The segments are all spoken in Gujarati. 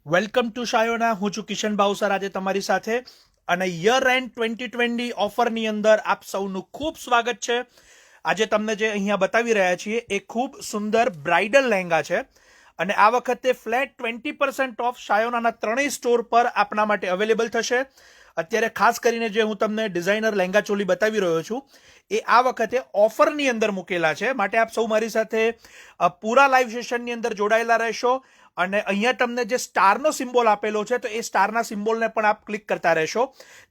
Welcome to Shayona. હું છું કિશન બાવસર આજે તમારી સાથે અને યર એન્ડ 2020 ઓફરની અંદર આપ સૌનું ખૂબ સ્વાગત છે. આજે તમને જે અહીંયા બતાવી રહ્યા છીએ એ ખૂબ સુંદર બ્રાઇડલ લહેંગા છે અને આ વખતે ફ્લેટ 20% ઓફ શાયોનાના ત્રણેય સ્ટોર પર આપના માટે અવેલેબલ થશે. અત્યારે ખાસ કરીને જે હું તમને ડિઝાઇનર લહેંગા ચોલી બતાવી રહ્યો છું એ આ વખતે ઓફરની અંદર મૂકેલા છે, માટે આપ સૌ મારી સાથે પૂરા લાઈવ સેશનની અંદર જોડાયેલા રહેશો. અને અહીંયા તમને જે સ્ટારનો સિમ્બોલ આપેલો છે તો એ સ્ટારના સિમ્બોલને પણ આપ ક્લિક કરતા રહેશો,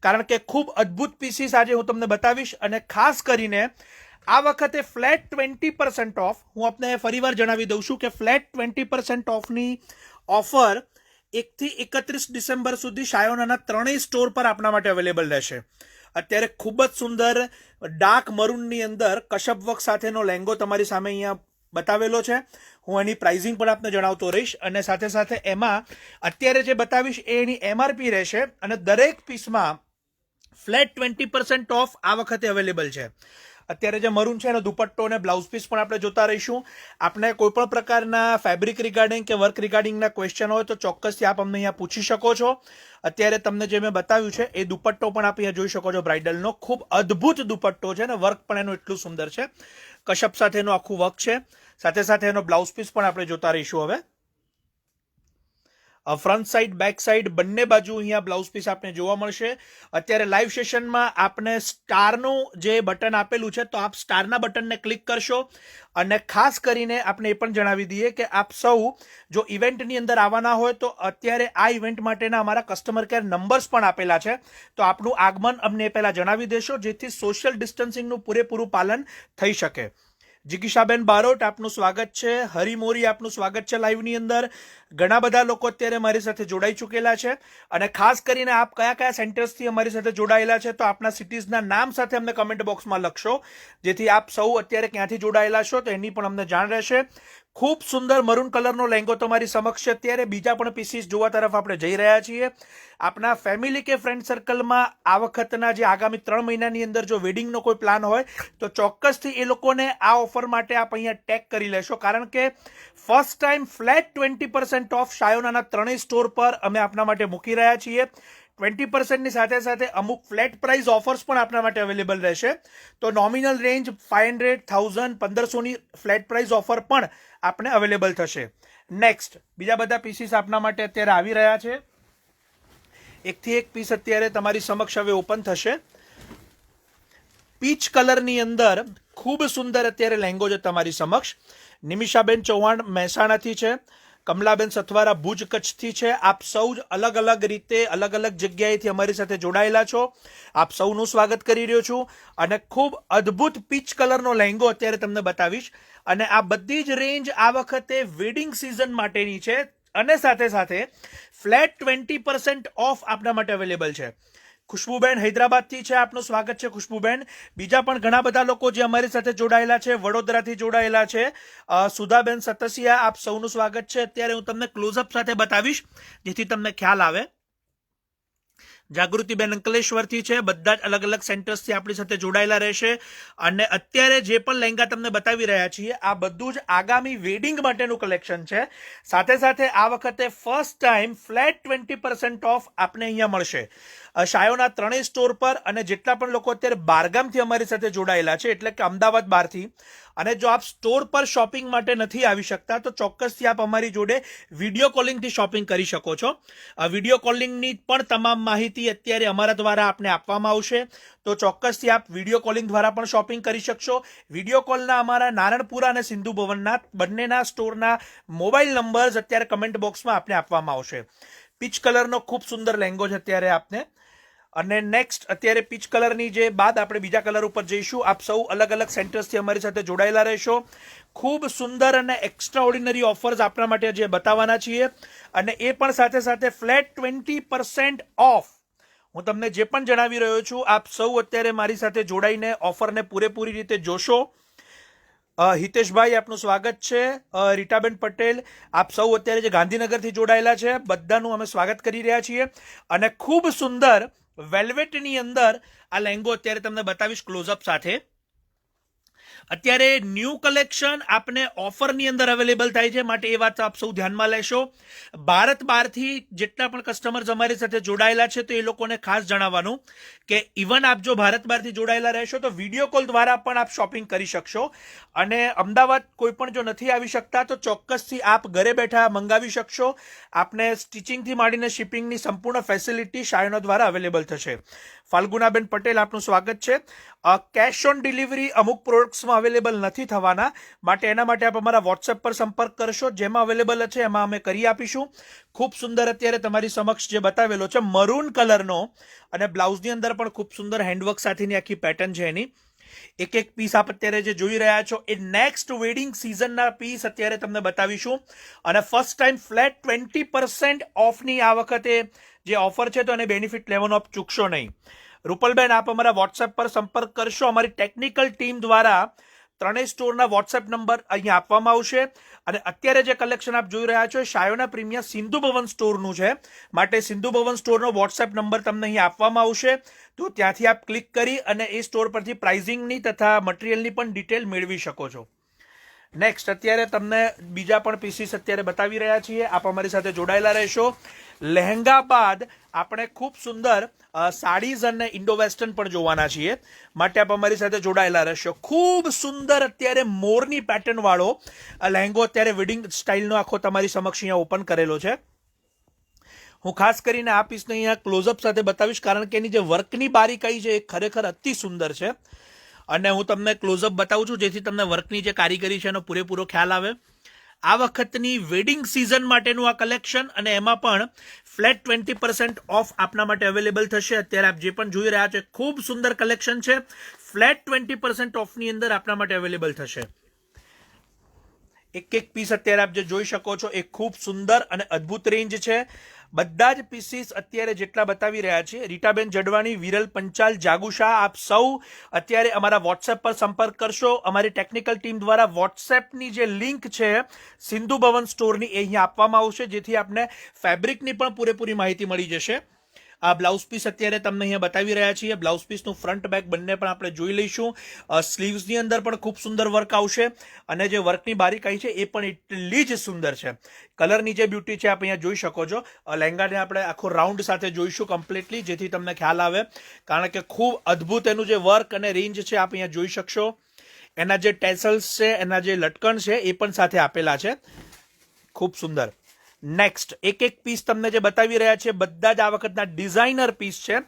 કારણ કે ખૂબ અદ્ભુત પીસીસ આજે હું તમને બતાવીશ. અને ખાસ કરીને આ વખતે ફ્લેટ 20% ઓફ, હું આપને ફરીવાર જણાવી દઉં છું કે ફ્લેટ 20% ઓફની ઓફર 1 થી 31 ડિસેમ્બર સુધી શાયોનાના ત્રણેય સ્ટોર પર આપના માટે અવેલેબલ રહેશે. અત્યારે ખૂબ જ સુંદર ડાર્ક મરૂનની અંદર કશપ વર્ક સાથેનો લહેંગો તમારી સામે અહીંયા બતાવેલો છે. હું એની પ્રાઇઝિંગ પણ આપને જણાવતો રહીશ અને સાથે સાથે એમાં અત્યારે જે બતાવીશ એ એની એમઆરપી રહેશે અને દરેક પીસમાં ફ્લેટ 20% ઓફ આ વખતે અવેલેબલ છે. અત્યારે જે મરૂન છે એનો દુપટ્ટો અને બ્લાઉઝ પીસ પણ આપણે જોતા રહીશું. આપણે કોઈ પણ પ્રકારના ફેબ્રિક રિગાર્ડિંગ કે વર્ક રિગાર્ડિંગના ક્વેશ્ચન હોય તો ચોક્કસથી આપ અમને અહીંયા પૂછી શકો છો. અત્યારે તમને જે મેં બતાવ્યું છે એ દુપટ્ટો પણ આપ અહીંયા જોઈ શકો છો. બ્રાઇડલનો ખૂબ અદ્ભુત દુપટ્ટો છે અને વર્ક પણ એનું એટલું સુંદર છે. કશપ સાથેનું આખું વર્ક છે. સાથે સાથે એનો બ્લાઉઝ પીસ પણ આપણે જોતા રહીશું. હવે ફ્રન્ટ સાઈડ બેક સાઈડ બંને બાજુ અહીંયા બ્લાઉઝ પીસ આપને જોવા મળશે. અત્યારે લાઈવ સેશનમાં આપને સ્ટારનું જે બટન આપેલું છે તો આપ સ્ટારના બટનને ક્લિક કરશો. અને ખાસ કરીને આપણે એ પણ જણાવી દઈએ કે આપ સૌ જો ઇવેન્ટની અંદર આવવાના હોય તો અત્યારે આ ઇવેન્ટ માટેના અમારા કસ્ટમર કેર નંબર્સ પણ આપેલા છે, તો આપનું આગમન અમને પહેલાં જણાવી દેશો જેથી સોશિયલ ડિસ્ટન્સિંગનું પૂરેપૂરું પાલન થઈ શકે. જિગીશાબેન બારોટ આપનું સ્વાગત છે. હરિમોરી આપનું સ્વાગત છે લાઈવની અંદર. ઘણા બધા લોકો અત્યારે મારી સાથે જોડાઈ ચૂકેલા છે અને ખાસ કરીને આપ કયા કયા સેન્ટર્સથી અમારી સાથે જોડાયેલા છે તો આપના સિટીઝના નામ સાથે અમને કમેન્ટ બોક્સમાં લખશો, જેથી આપ સૌ અત્યારે ક્યાંથી જોડાયેલા છો તો એની પણ અમને જાણ રહેશે. ખૂબ સુંદર મરૂન કલરનો લહેંગો તમારી સમક્ષ છે. અત્યારે બીજા પણ પીસીસ જોવા તરફ આપણે જઈ રહ્યા છીએ. આપના ફેમિલી કે ફ્રેન્ડ સર્કલમાં આ વખતના જે આગામી 3 મહિનાની અંદર જો વેડિંગનો કોઈ પ્લાન હોય તો ચોક્કસથી એ લોકોને આ ઓફર માટે આપ અહીંયા ટેગ કરી લેશો, કારણ કે ફર્સ્ટ ટાઈમ ફ્લેટ 20% ઓફ શાયોનાના ત્રણેય સ્ટોર પર અમે આપના માટે મૂકી રહ્યા છીએ. 20%ની સાથે સાથે અમુક ફ્લેટ પ્રાઇસ ઓફર્સ પણ આપના માટે અવેલેબલ રહેશે. તો નોમિનલ રેન્જ 500, 1000, 1500ની ફ્લેટ પ્રાઇસ ઓફર પણ આપને અવેલેબલ થશે. નેક્સ્ટ બીજા બધા પીસીસ આપના માટે અત્યારે આવી રહ્યા છે. એકથી એક પીસ અત્યારે તમારી સમક્ષ હવે ઓપન થશે. પીચ કલરની અંદર ખૂબ સુંદર અત્યારે લહેંગો છે તમારી સમક્ષ. નિમિષાબેન ચૌહાણ મહેસાણાથી છે, કમલાબેન સથવારા ભુજ કચ્છથી છે. આપ સૌ જ અલગ અલગ રીતે અલગ અલગ જગ્યાએથી અમારી સાથે જોડાયેલા છો. આપ સૌનું સ્વાગત કરી રહ્યો છું અને ખૂબ અદ્ભુત પીચ કલરનો લહેંગો અત્યારે તમને બતાવીશ. અને આ બધી જ રેન્જ આ વખતે વેડિંગ સિઝન માટેની છે અને સાથે સાથે ફ્લેટ 20% ઓફ આપના માટે અવેલેબલ છે. ખુશ્બુબેન હૈદરાબાદથી છે, આપનું સ્વાગત છે ખુશ્બુબેન. બીજા પણ ઘણા બધા લોકો જે અમારી સાથે જોડાયેલા છે, વડોદરાથી જોડાયેલા છે. સુધાબેન સતસિયા, આપ સૌનું સ્વાગત છે. અત્યારે હું તમને ક્લોઝઅપ સાથે બતાવીશ જેથી તમને ખ્યાલ આવે. જાગૃતિબેન અંકલેશ્વરથી છે. બધા જ અલગ અલગ સેન્ટર્સથી આપણી સાથે જોડાયેલા રહેશે. અને અત્યારે જે પણ લહેંગા તમને બતાવી રહ્યા છીએ આ બધું જ આગામી વેડિંગ માટેનું કલેક્શન છે. સાથે સાથે આ વખતે ફર્સ્ટ ટાઈમ ફ્લેટ 20% ઓફ આપને અહીંયા મળશે શાયોના ત્રણેય સ્ટોર પર. અને જેટલા પણ લોકો અત્યારે બારગામથી અમારી સાથે જોડાયેલા છે, એટલે કે અમદાવાદ બહારથી, અને જો આપ સ્ટોર પર શોપિંગ માટે નથી આવી શકતા તો ચોક્કસથી આપ અમારી જોડે વિડીયો કોલિંગથી શોપિંગ કરી શકો છો. વિડીયો કોલિંગની પણ તમામ માહિતી અત્યારે અમારા દ્વારા આપને આપવામાં આવશે, તો ચોક્કસથી આપ વિડીયો કોલિંગ દ્વારા પણ શોપિંગ કરી શકશો. વિડીયો કોલના અમારા નારણપુરા અને સિંધુ ભવનના બંનેના સ્ટોરના મોબાઈલ નંબર્સ અત્યારે કમેન્ટ બોક્સમાં આપને આપવામાં આવશે. પીચ કલરનો ખૂબ સુંદર લહેંગો છે અત્યારે આપને. અને નેક્સ્ટ અત્યારે પીચ કલરની જે બાદ આપણે બીજા કલર ઉપર જઈશું. આપ સૌ અલગ અલગ સેન્ટર્સથી અમારી સાથે જોડાયેલા રહેશો. ખૂબ સુંદર અને એક્સ્ટ્રા ઓર્ડિનરી ઓફર્સ આપણા માટે જે બતાવવાના છીએ અને એ પણ સાથે સાથે ફ્લેટ 20% ઓફ. હું તમને જે પણ જણાવી રહ્યો છું આપ સૌ અત્યારે મારી સાથે જોડાઈને ઓફરને પૂરેપૂરી રીતે જોશો. હિતેશભાઈ આપનું સ્વાગત છે. રીટાબેન પટેલ, આપ સૌ અત્યારે જે ગાંધીનગરથી જોડાયેલા છે બધાનું અમે સ્વાગત કરી રહ્યા છીએ. અને ખૂબ સુંદર વેલ્વેટની અંદર આ લહેંગો અત્યારે તમને બતાવીશ ક્લોઝઅપ સાથે. અત્યારે ન્યૂ કલેક્શન આપને ઓફરની અંદર અવેલેબલ થાય છે, માટે એ વાત આપ સૌ ધ્યાનમાં લેશો. ભારત બહારથી જેટલા પણ કસ્ટમર્સ અમારી સાથે જોડાયેલા છે તો એ લોકોને ખાસ જણાવવાનું કે ઇવન આપ જો ભારત બહારથી જોડાયેલા રહેશો તો વિડીયો કોલ દ્વારા પણ આપ શોપિંગ કરી શકશો. અને અમદાવાદ કોઈ પણ જો નથી આવી શકતા તો ચોક્કસથી આપ ઘરે બેઠા મંગાવી શકશો. આપને સ્ટિચિંગથી માંડીને શિપિંગની સંપૂર્ણ ફેસિલિટી શાયનો દ્વારા અવેલેબલ થશે. ફાલ્ગુનાબેન પટેલ, આપનું સ્વાગત છે. કેશ ઓન ડિલિવરી અમુક પ્રોડક્ટ્સમાં અવેલેબલ નથી થવાના, માટે એના માટે આપ અમારા વોટ્સએપ પર સંપર્ક કરશો. જેમાં અવેલેબલ છે એમાં અમે કરી આપીશું. ખૂબ સુંદર અત્યારે તમારી સમક્ષ જે બતાવેલો છે મરૂન કલરનો, અને બ્લાઉઝની અંદર પણ ખૂબ સુંદર હેન્ડવર્ક સાથેની આખી પેટર્ન છે એની. એક એક પીસ આપ અત્યારે જે જોઈ રહ્યા છો એ નેક્સ્ટ વેડિંગ સિઝનના પીસ અત્યારે તમને બતાવીશું. અને ફર્સ્ટ ટાઈમ ફ્લેટ 20% ઓફની આ વખતે જે ઓફર છે તો એને બેનિફિટ લેવાનો આપ ચૂકશો નહીં. રૂપલબેન, આપ અમારા વોટ્સએપ પર સંપર્ક કરશો. અમારી ટેકનિકલ ટીમ દ્વારા ત્રણેય સ્ટોરના વોટ્સએપ નંબર અહીંયા આપવામાં આવશે. અને અત્યારે જે કલેક્શન આપ જોઈ રહ્યા છો એ શાયોના પ્રીમિયર સિંધુ ભવન સ્ટોરનું છે, માટે સિંધુ ભવન સ્ટોરનો વોટ્સએપ નંબર તમને અહીં આપવામાં આવશે. તો ત્યાંથી આપ ક્લિક કરી અને એ સ્ટોર પરથી પ્રાઇઝિંગની તથા મટીરિયલની પણ ડિટેલ મેળવી શકો છો. નેક્સ્ટ અત્યારે તમને બીજા પણ પીસીસ અત્યારે બતાવી રહ્યા છીએ. આપ અમારી સાથે જોડાયેલા રહેશો. લહેંગા બાદ આપણે ખૂબ સુંદર સાડીઝ અને ઇન્ડો વેસ્ટર્ન પણ જોવાના છીએ, માટે આપ અમારી સાથે જોડાયેલા રહેશો. ખૂબ સુંદર અત્યારે મોરની પેટર્ન વાળો લહેંગો અત્યારે વેડિંગ સ્ટાઇલનો આખો તમારી સમક્ષ અહીંયા ઓપન કરેલો છે. હું ખાસ કરીને આ પીસને અહીંયા ક્લોઝઅપ સાથે બતાવીશ, કારણ કે એની જે વર્કની બારીકાઈ છે એ ખરેખર અતિ સુંદર છે. અને હું તમને ક્લોઝઅપ બતાવું છું જેથી તમને વર્કની જે કારીગરી છે એનો પૂરેપૂરો ખ્યાલ આવે. આ વખતની વેડિંગ સિઝન માટેનું આ કલેક્શન, અને એમાં પણ ફ્લેટ 20% ઓફ આપના માટે અવેલેબલ થશે. અત્યારે આપ જે પણ જોઈ રહ્યા છો ખૂબ સુંદર કલેક્શન છે. ફ્લેટ 20% ઓફની અંદર આપના માટે અવેલેબલ થશે. એક એક પીસ અત્યારે આપ જે જોઈ શકો છો એ ખૂબ સુંદર અને અદ્ભુત રેન્જ છે. બધા જ પીસીસ અત્યારે જેટલા બતાવી રહ્યા છે, રીટાબેન જડવાણી, વિરલ પંચાલ, જાગુશા, આપ સૌ અત્યારે અમારા વોટ્સએપ પર સંપર્ક કરશો. અમારી ટેકનિકલ ટીમ દ્વારા વોટ્સએપની જે લિંક છે સિંધુ ભવન સ્ટોરની એ અહીંયા આપવામાં આવશે, જેથી આપને ફેબ્રિકની પણ પૂરેપૂરી માહિતી મળી જશે. આ બ્લાઉઝ પીસ અત્યારે તમને અહીંયા બતાવી રહ્યા છીએ. બ્લાઉઝ પીસનું ફ્રન્ટ બેક બંને પણ આપણે જોઈ લઈશું. સ્લીવ્સની અંદર પણ ખૂબ સુંદર વર્ક આવશે, અને જે વર્કની બારીકાઈ છે એ પણ એટલી જ સુંદર છે. કલરની જે બ્યુટી છે આપ અહીંયા જોઈ શકો છો. લહેંગાને આપણે આખો રાઉન્ડ સાથે જોઈશું કમ્પ્લીટલી, જેથી તમને ખ્યાલ આવે, કારણ કે ખૂબ અદ્ભુત એનું જે વર્ક અને રેન્જ છે આપ અહીંયા જોઈ શકશો. એના જે ટેસલ્સ છે, એના જે લટકણ છે એ પણ સાથે આપેલા છે. ખૂબ સુંદર. નેક્સ્ટ એક એક પીસ તમને જે બતાવી રહ્યા છે બધા જ આ વખતના ડિઝાઇનર પીસ છે.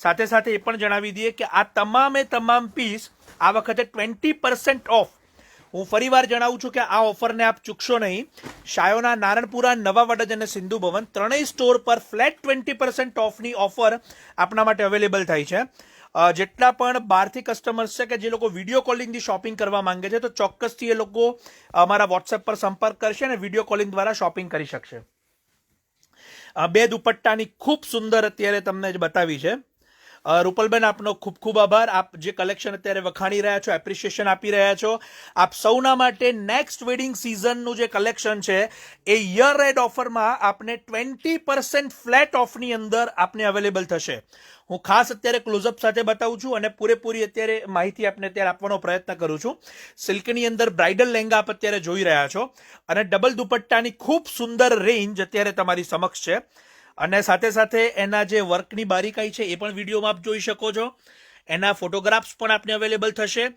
સાથે સાથે એ પણ જણાવી દઈએ કે આ તમામે તમામ પીસ આ વખતે 20% ઓફ. હું ફરીવાર જણાવું છું કે આ ઓફરને આપ ચૂકશો નહીં. શાયોના, નારણપુરા, નવા વડજ અને સિંધુ ભવન ત્રણેય સ્ટોર પર ફ્લેટ 20% ઓફની ઓફર આપના માટે અવેલેબલ થઈ છે. જેટલા પણ બહારથી કસ્ટમર્સ છે કે જે લોકો વિડીયો કોલિંગથી શોપિંગ કરવા માંગે છે તો ચોક્કસથી એ લોકો અમારા વોટ્સએપ પર સંપર્ક કરશે અને વિડીયો કોલિંગ દ્વારા શોપિંગ કરી શકશે. બે દુપટ્ટાની ખૂબ સુંદર અત્યારે તમને જ બતાવી છે. રૂપલબેન, આપનો ખૂબ ખૂબ આભાર. આપ જે કલેક્શન અત્યારે વખાણી રહ્યા છો, એપ્રિશિએશન આપી રહ્યા છો, આપ સૌના માટે નેક્સ્ટ વેડિંગ સિઝનનું જે કલેક્શન છે એ યર એન્ડ ઓફરમાં આપને 20% ફ્લેટ ઓફની અંદર આપને અવેલેબલ થશે. હું ખાસ અત્યારે ક્લોઝઅપ સાથે બતાવું છું અને પૂરેપૂરી અત્યારે માહિતી આપને અત્યારે આપવાનો પ્રયત્ન કરું છું. સિલ્કની અંદર બ્રાઇડલ લહેંગા આપ અત્યારે જોઈ રહ્યા છો, અને ડબલ દુપટ્ટાની ખૂબ સુંદર રેન્જ અત્યારે તમારી સમક્ષ છે. અને સાથે સાથે એના જે વર્કની બારીકાઈ છે એ પણ વિડીયોમાં આપ જોઈ શકો છો. એના ફોટોગ્રાફ્સ પણ આપને અવેલેબલ થશે.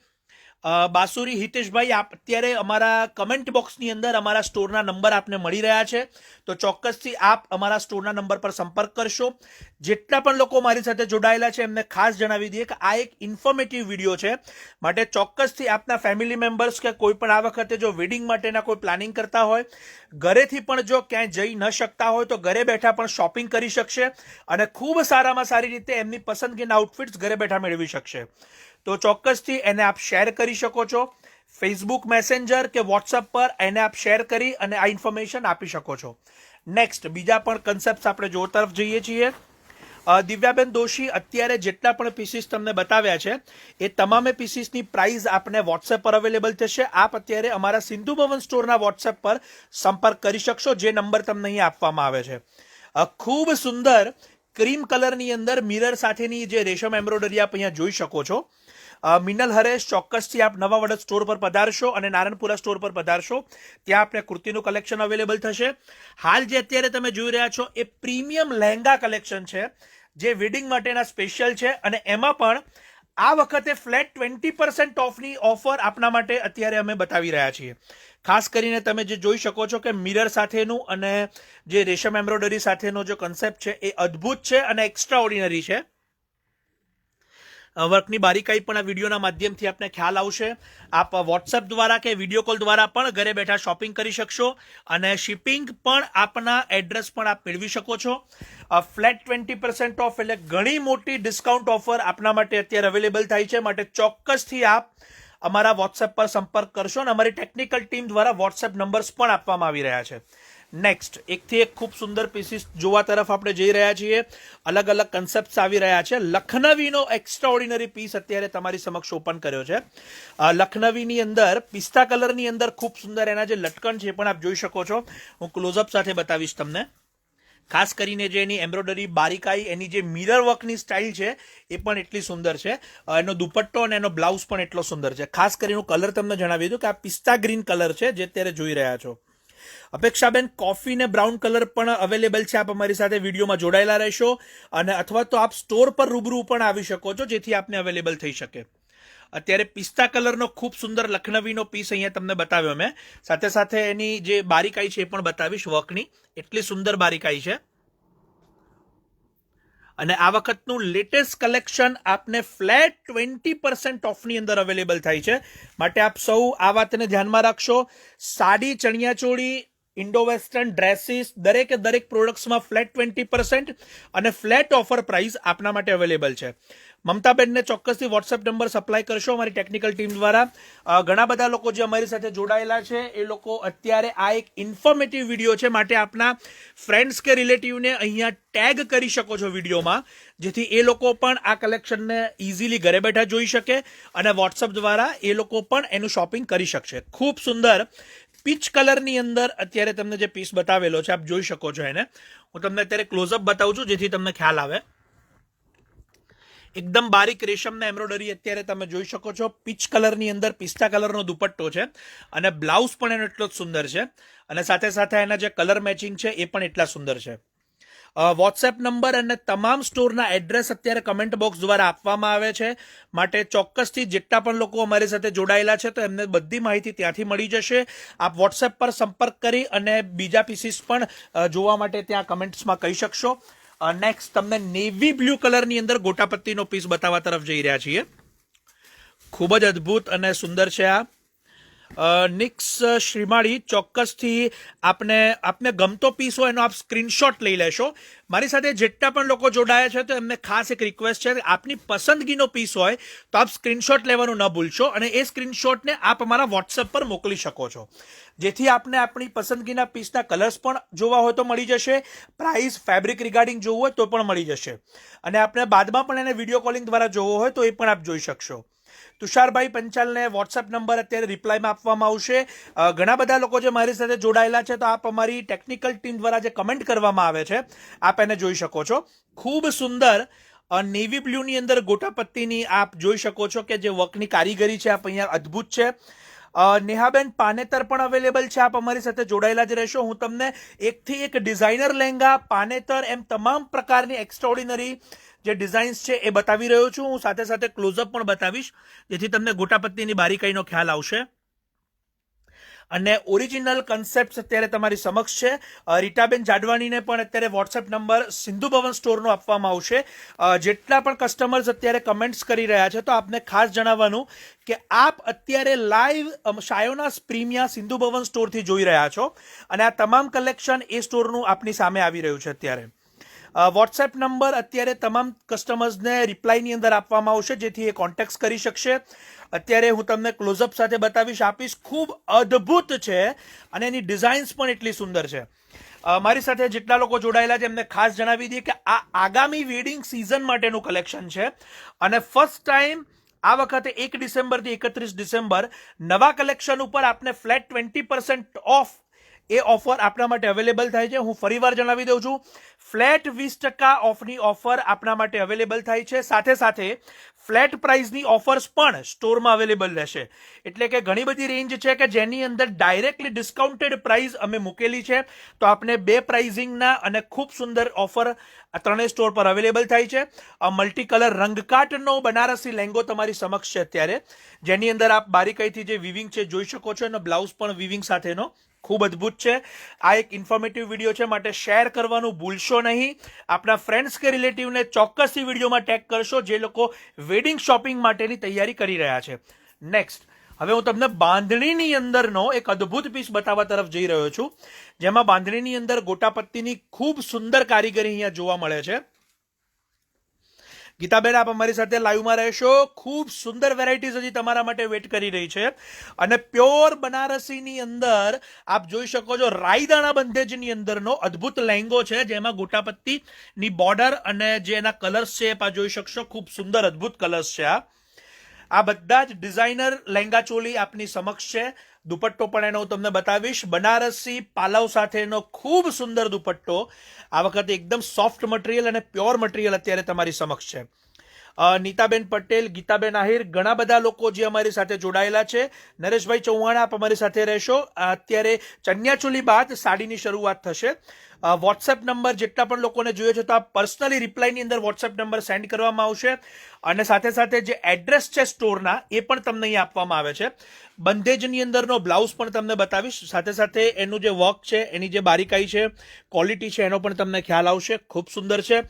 બાસુરી હિતેશભાઈ, આપ અત્યારે અમારા કમેન્ટ બોક્સની અંદર અમારા સ્ટોરના નંબર આપને મળી રહ્યા છે, તો ચોક્કસથી આપ અમારા સ્ટોરના નંબર પર સંપર્ક કરશો. જેટલા પણ લોકો મારી સાથે જોડાયેલા છે એમને ખાસ જણાવી દઈએ કે આ એક ઇન્ફોર્મેટિવ વિડીયો છે, માટે ચોક્કસથી આપના ફેમિલી મેમ્બર્સ કે કોઈ પણ આ વખતે જો વેડિંગ માટેના કોઈ પ્લાનિંગ કરતા હોય, ઘરેથી પણ જો ક્યાંય જઈ ન શકતા હોય તો ઘરે બેઠા પણ શોપિંગ કરી શકશે અને ખૂબ સારામાં સારી રીતે એમની પસંદગીના આઉટફિટ્સ ઘરે બેઠા મેળવી શકશે. તો ચોક્કસથી એને આપ શેર કરી શકો છો. ફેસબુક મેસેન્જર કે વોટ્સઅપ પર એને આપ શેર કરી અને આ ઇન્ફોર્મેશન આપી શકો છો. નેક્સ્ટ બીજા પણ કન્સેપ્ટ આપણે જો તરફ જઈએ છીએ. દિવ્યાબેન દોશી, અત્યારે જેટલા પણ પીસીસ તમને બતાવ્યા છે એ તમામે પીસીસની પ્રાઇસ આપને વોટ્સએપ પર અવેલેબલ થશે. આપ અત્યારે અમારા સિંધુ ભવન સ્ટોરના વોટ્સએપ પર સંપર્ક કરી શકશો, જે નંબર તમને અહીં આપવામાં આવે છે. ખૂબ સુંદર ક્રીમ કલરની અંદર મિરર સાથેની જે રેશમ એમ્બ્રોઇડરી આપ અહીંયા જોઈ શકો છો. મિનલ હરેશ, ચોક્કસથી આપ નવા વડદ સ્ટોર પર પધારશો અને નારણપુરા સ્ટોર પર પધારશો, ત્યાં આપણે કુર્તીનું કલેક્શન અવેલેબલ થશે. હાલ જે અત્યારે તમે જોઈ રહ્યા છો એ પ્રીમિયમ લહેંગા કલેક્શન છે, જે વેડિંગ માટેના સ્પેશિયલ છે, અને એમાં પણ આ વખતે ફ્લેટ 20% ઓફની ઓફર આપના માટે અત્યારે અમે બતાવી રહ્યા છીએ. ખાસ કરીને તમે જે જોઈ શકો છો કે મિરર સાથેનું અને જે રેશમ એમ્બ્રોઇડરી સાથેનો જે કન્સેપ્ટ છે એ અદ્ભુત છે અને એક્સ્ટ્રા ઓર્ડિનરી છે. વર્કની બારીકાઈ પણ આ વિડીયોના માધ્યમથી આપને ખ્યાલ આવશે. આપ વોટ્સએપ દ્વારા કે વિડીયો કોલ દ્વારા પણ ઘરે બેઠા શોપિંગ કરી શકશો અને શિપિંગ પણ આપના એડ્રેસ પણ આપ મેળવી શકો છો. ફ્લેટ 20% ઓફ એટલે ઘણી મોટી ડિસ્કાઉન્ટ ઓફર આપના માટે અત્યારે અવેલેબલ થાય છે, માટે ચોક્કસથી આપ અમારા વોટ્સએપ પર સંપર્ક કરશો અને અમારી ટેકનિકલ ટીમ દ્વારા વોટ્સએપ નંબર્સ પણ આપવામાં આવી રહ્યા છે. નેક્સ્ટ એકથી એક ખૂબ સુંદર પીસીસ જોવા તરફ આપણે જઈ રહ્યા છીએ. અલગ અલગ કન્સેપ્ટ્સ આવી રહ્યા છે. લખનવીનો એક્સ્ટ્રા ઓર્ડિનરી પીસ અત્યારે તમારી સમક્ષ ઓપન કર્યો છે. લખનવીની અંદર પિસ્તા કલરની અંદર ખૂબ સુંદર એના જે લટકન છે પણ આપ જોઈ શકો છો. હું ક્લોઝઅપ સાથે બતાવીશ તમને. ખાસ કરીને જે એની એમ્બ્રોઇડરી બારીકાઈ, એની જે મિરર વર્કની સ્ટાઇલ છે એ પણ એટલી સુંદર છે. એનો દુપટ્ટો અને એનો બ્લાઉઝ પણ એટલો સુંદર છે. ખાસ કરીને કલર તમને જણાવી દઉં કે આ પિસ્તા ગ્રીન કલર છે જે અત્યારે જોઈ રહ્યા છો. અપેક્ષાબેન, કોફી ને બ્રાઉન કલર પણ અવેલેબલ છે. આપ અમારી સાથે વિડીયોમાં જોડાયેલા રહેશો અને અથવા તો આપ સ્ટોર પર રૂબરૂ પણ આવી શકો છો, જેથી આપને અવેલેબલ થઈ શકે. અત્યારે પિસ્તા કલરનો ખૂબ સુંદર લખનવીનો પીસ અહીંયા તમને બતાવ્યો મેં. સાથે સાથે એની જે બારીકાઈ છે એ પણ બતાવીશ. વર્કની એટલી સુંદર બારીકાઈ છે. અને આ વખતનું લેટેસ્ટ કલેક્શન આપને ફ્લેટ 20% ઓફની અંદર અવેલેબલ થાય છે, માટે આપ સૌ આ વાતને ધ્યાનમાં રાખશો. સાડી, ચણિયાચોળી, ઇન્ડો વેસ્ટર્ન ડ્રેસીસ, દરેકે દરેક પ્રોડક્ટ્સમાં ફ્લેટ 20% અને ફ્લેટ ઓફર પ્રાઇસ આપના માટે અવેલેબલ છે. મમતાબેનને ચોક્કસથી વોટ્સએપ નંબર સપ્લાય કરશો અમારી ટેકનિકલ ટીમ દ્વારા. ઘણા બધા લોકો જે અમારી સાથે જોડાયેલા છે એ લોકો અત્યારે આ એક ઇન્ફોર્મેટિવ વિડીયો છે, માટે આપના ફ્રેન્ડ્સ કે રિલેટિવને અહીંયા ટેગ કરી શકો છો વિડીયોમાં, જેથી એ લોકો પણ આ કલેક્શનને ઇઝીલી ઘરે બેઠા જોઈ શકે અને વોટ્સએપ દ્વારા એ લોકો પણ એનું શોપિંગ કરી શકશે. ખૂબ સુંદર પીચ કલરની અંદર અત્યારે તમને જે પીસ બતાવેલો છે આપ જોઈ શકો છો એને. હું તમને અત્યારે ક્લોઝઅપ બતાવું છું જેથી તમને ખ્યાલ આવે. એકદમ બારીક રેશમના એમ્બ્રોઇડરી અત્યારે તમે જોઈ શકો છો. પીચ કલરની અંદર પિસ્તા કલરનો દુપટ્ટો છે અને બ્લાઉઝ પણ એનો એટલો જ સુંદર છે, અને સાથે સાથે એના જે કલર મેચિંગ છે એ પણ એટલા સુંદર છે. વોટ્સએપ નંબર અને તમામ સ્ટોરના એડ્રેસ અત્યારે કમેન્ટ બોક્સ દ્વારા આપવામાં આવે છે, માટે ચોક્કસથી જેટલા પણ લોકો અમારી સાથે જોડાયેલા છે તો એમને બધી માહિતી ત્યાંથી મળી જશે. આપ વોટ્સએપ પર સંપર્ક કરી અને બીજા પીસીસ પણ જોવા માટે ત્યાં કમેન્ટ્સમાં કહી શકશો. નેક્સ્ટ તમને નેવી બ્લુ કલરની અંદર ગોટાપત્તીનો પીસ બતાવવા તરફ જઈ રહ્યા છીએ. ખૂબ જ અદ્ભુત અને સુંદર છે આ. નિક્સ શ્રીમાળી, ચોક્કસથી આપને ગમતો પીસ હોય એનો આપ સ્ક્રીનશોટ લઈ લેશો. મારી સાથે જેટલા પણ લોકો જોડાયા છે તો એમને ખાસ એક રિક્વેસ્ટ છે, આપની પસંદગીનો પીસ હોય તો આપ સ્ક્રીનશોટ લેવાનું ન ભૂલશો અને એ સ્ક્રીનશોટને આપ અમારા વોટ્સએપ પર મોકલી શકો છો, જેથી આપને આપણી પસંદગીના પીસના કલર્સ પણ જોવા હોય તો મળી જશે, પ્રાઇસ, ફેબ્રિક રિગાર્ડિંગ જોવું હોય તો પણ મળી જશે, અને આપને બાદમાં પણ એને વિડીયો કોલિંગ દ્વારા જોવો હોય તો એ પણ આપ જોઈ શકશો. તુષારભાઈ પંચાલને વોટ્સએપ નંબર અત્યારે રિપ્લાયમાં આપવામાં આવશે. ઘણા બધા લોકો જે મારી સાથે જોડાયેલા છે તો આપ અમારી ટેકનિકલ ટીમ દ્વારા જે કમેન્ટ કરવામાં આવે છે આપ એને જોઈ શકો છો. ખૂબ સુંદર નેવી બ્લુની અંદર ગોટાપત્તીની આપ જોઈ શકો છો કે જે વર્કની કારીગરી છે આપ અહીંયા અદ્ભુત છે. નેહાબેન, પાનેતર પણ અવેલેબલ છે. આપ અમારી સાથે જોડાયેલા જ રહેશો. હું તમને એકથી એક ડિઝાઇનર લહેંગા, પાનેતર, એમ તમામ પ્રકારની એક્સ્ટ્રાઓર્ડિનરી જે ડિઝાઇન્સ છે એ બતાવી રહ્યો છું. હું સાથે સાથે ક્લોઝઅપ પણ બતાવીશ જેથી તમને ગોટાપત્તીની બારીકાઈનો ખ્યાલ આવશે. અને ઓરિજિનલ કન્સેપ્ટ અત્યારે તમારી સમક્ષ છે. રીટાબેન જાડવાણીને પણ અત્યારે વોટ્સએપ નંબર સિંધુ ભવન સ્ટોરનો આપવામાં આવશે. જેટલા પણ કસ્ટમર્સ અત્યારે કમેન્ટ્સ કરી રહ્યા છે તો આપને ખાસ જણાવવાનું કે આપ અત્યારે લાઈવ શાયોનાસ પ્રીમિયા સિંધુ ભવન સ્ટોરથી જોઈ રહ્યા છો અને આ તમામ કલેક્શન એ સ્ટોરનું આપની સામે આવી રહ્યું છે અત્યારે. વોટ્સએપ નંબર અત્યારે તમામ કસ્ટમર્સને રિપ્લાયની અંદર આપવામાં આવશે જેથી એ કોન્ટેક્ટ કરી શકશે. અત્યારે હું તમને ક્લોઝઅપ સાથે બતાવીશ. આ પીસ ખૂબ અદ્ભુત છે અને એની ડિઝાઇન્સ પણ એટલી સુંદર છે. મારી સાથે જેટલા લોકો જોડાયેલા છે એમને ખાસ જણાવી દઈએ કે આ આગામી વેડિંગ સિઝન માટેનું કલેક્શન છે અને ફર્સ્ટ ટાઈમ આ વખતે 1 ડિસેમ્બરથી 31 ડિસેમ્બર નવા કલેક્શન ઉપર આપને ફ્લેટ 20% ઓફ એ ઓફર આપણા માટે અવેલેબલ થાય છે. હું ફરીવાર જણાવી દઉં છું, ફ્લેટ 20% ઓફની ઓફર આપણા માટે અવેલેબલ થાય છે. સાથે સાથે ફ્લેટ પ્રાઇસની ઓફર્સ પણ સ્ટોરમાં અવેલેબલ રહેશે. એટલે કે ઘણી બધી રેન્જ છે કે જેની અંદર ડાયરેક્ટલી ડિસ્કાઉન્ટેડ પ્રાઇસ અમે મૂકેલી છે. તો આપણે બે પ્રાઇઝિંગના અને ખૂબ સુંદર ઓફર આ ત્રણેય સ્ટોર પર અવેલેબલ થાય છે. મલ્ટી કલર રંગકાટનો બનારસી લહેંગો તમારી સમક્ષ છે અત્યારે, જેની અંદર આપ બારીકાઈથી જે વિવિંગ છે જોઈ શકો છો, અને બ્લાઉઝ પણ વિવિંગ સાથેનો ખૂબ અદ્ભુત છે. આ એક ઇન્ફોર્મેટિવ વિડીયો છે, માટે શેર કરવાનું ભૂલશો નહીં. આપણા ફ્રેન્ડ્સ કે રિલેટિવને ચોક્કસથી વિડીયોમાં ટેગ કરશો જે લોકો વેડિંગ શોપિંગ માટેની તૈયારી કરી રહ્યા છે. નેક્સ્ટ, હવે હું તમને બાંધણીની અંદરનો એક અદ્ભુત પીસ બતાવવા તરફ જઈ રહ્યો છું, જેમાં બાંધણીની અંદર ગોટાપત્તીની ખૂબ સુંદર કારીગરી અહીંયા જોવા મળે છે. ગીતાબેન, આપ અમારી સાથે લાઈવમાં રહેશો. ખૂબ સુંદર વેરાયટીઝ હજી તમારા માટે વેટ કરી રહી છે. અને પ્યોર બનારસીની અંદર આપ જોઈ શકો છો રાયદાણા બંધેજની અંદરનો અદ્ભુત લહેંગો છે, જેમાં ગોટાપત્તીની બોર્ડર અને જે એના કલર્સ છે આપ જોઈ શકશો. ખૂબ સુંદર અદ્ભુત કલર્સ છે. આ બધા જ ડિઝાઇનર લહેંગા ચોલી આપની સમક્ષ છે. દુપટ્ટો પણ એનો હું તમને બતાવીશ. બનારસી પાલવ સાથેનો ખૂબ સુંદર દુપટ્ટો, આ વખતે એકદમ સોફ્ટ મટીરિયલ અને પ્યોર મટીરિયલ અત્યારે તમારી સમક્ષ છે. નીતાબેન પટેલ, ગીતાબેન આહિર, ઘણા બધા લોકો જે અમારી સાથે જોડાયેલા છે. નરેશભાઈ ચૌહાણ, આપ અમારી સાથે રહેશો. અત્યારે ચણિયાચોલી બાદ સાડીની શરૂઆત થશે. વોટ્સએપ નંબર જેટલા પણ લોકોને જોઈએ છે તો આ પર્સનલી રિપ્લાયની અંદર વોટ્સએપ નંબર સેન્ડ કરવામાં આવશે. અને સાથે સાથે જે એડ્રેસ છે સ્ટોરના એ પણ તમને અહીં આપવામાં આવે છે. બંધેજની અંદરનો બ્લાઉઝ પણ તમને બતાવીશ. સાથે સાથે એનું જે વર્ક છે, એની જે બારીકાઈ છે, ક્વોલિટી છે, એનો પણ તમને ખ્યાલ આવશે. ખૂબ સુંદર છે.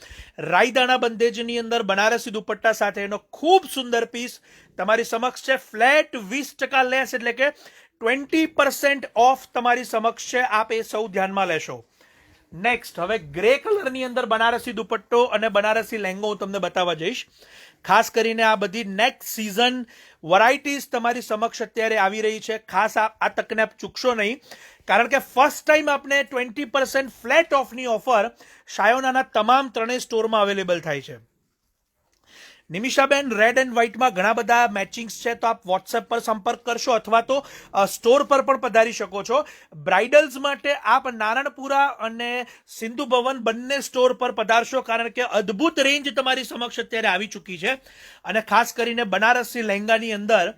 રાયદાણા બંધેજની અંદર બનારસી દુપટ્ટા સાથે એનો ખૂબ સુંદર પીસ તમારી સમક્ષ છે. ફ્લેટ 20% લેસ, એટલે કે 20% ઓફ તમારી સમક્ષ છે. આપ એ સૌ ધ્યાનમાં લેશો. નેક્સ્ટ, હવે ગ્રે કલરની અંદર બનારસી દુપટ્ટો અને બનારસી લહેંગો હું તમને બતાવવા જઈશ. ખાસ કરીને આ બધી નેક્સ્ટ સિઝન વેરાયટીઝ તમારી સમક્ષ અત્યારે આવી રહી છે. ખાસ આ તકને આપ ચૂકશો નહીં, કારણ કે ફર્સ્ટ ટાઈમ આપણે 20% ફ્લેટ ઓફની ઓફર શાયોનાના તમામ ત્રણેય સ્ટોરમાં અવેલેબલ થાય છે. નિમિષાબેન, રેડ એન્ડ વ્હાઇટમાં ઘણા બધા મેચિંગ્સ છે, તો આપ વોટ્સએપ પર સંપર્ક કરશો અથવા તો સ્ટોર પર પણ પધારી શકો છો. બ્રાઇડલ્સ માટે આપ નારણપુરા અને સિંધુ ભવન બંને સ્ટોર પર પધારશો, કારણ કે અદ્ભુત રેન્જ તમારી સમક્ષ અત્યારે આવી ચૂકી છે. અને ખાસ કરીને બનારસી લહેંગાની અંદર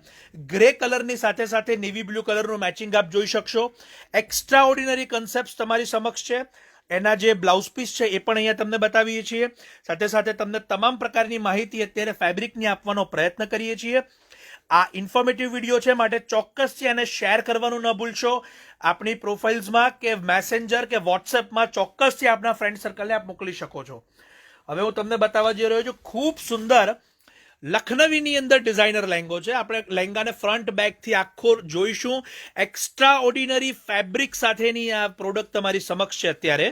ગ્રે કલરની સાથે સાથે નેવી બ્લુ કલરનું મેચિંગ આપ જોઈ શકશો. એક્સ્ટ્રા ઓર્ડિનરી કન્સેપ્ટ તમારી સમક્ષ છે. એના જે બ્લાઉઝ પીસ છે એ પણ અહીંયા તમને બતાવીએ છીએ. સાથે સાથે તમને તમામ પ્રકારની માહિતી અત્યારે ફેબ્રિકની આપવાનો પ્રયત્ન કરીએ છીએ. આ ઇન્ફોર્મેટિવ વિડીયો છે, માટે ચોક્કસથી એને શેર કરવાનું ન ભૂલશો. આપણી પ્રોફાઇલ્સમાં કે મેસેન્જર કે વોટ્સએપમાં ચોક્કસથી આપના ફ્રેન્ડ સર્કલને આપ મોકલી શકો છો. હવે હું તમને બતાવવા જઈ રહ્યો છું ખૂબ સુંદર લખનવીની અંદર ડિઝાઇનર લહેંગો છે. આપણે લહેંગાને ફ્રન્ટ બેકથી આખો જોઈશું. એક્સ્ટ્રા ઓર્ડિનરી ફેબ્રિક સાથેની આ પ્રોડક્ટ તમારી સમક્ષ છે અત્યારે.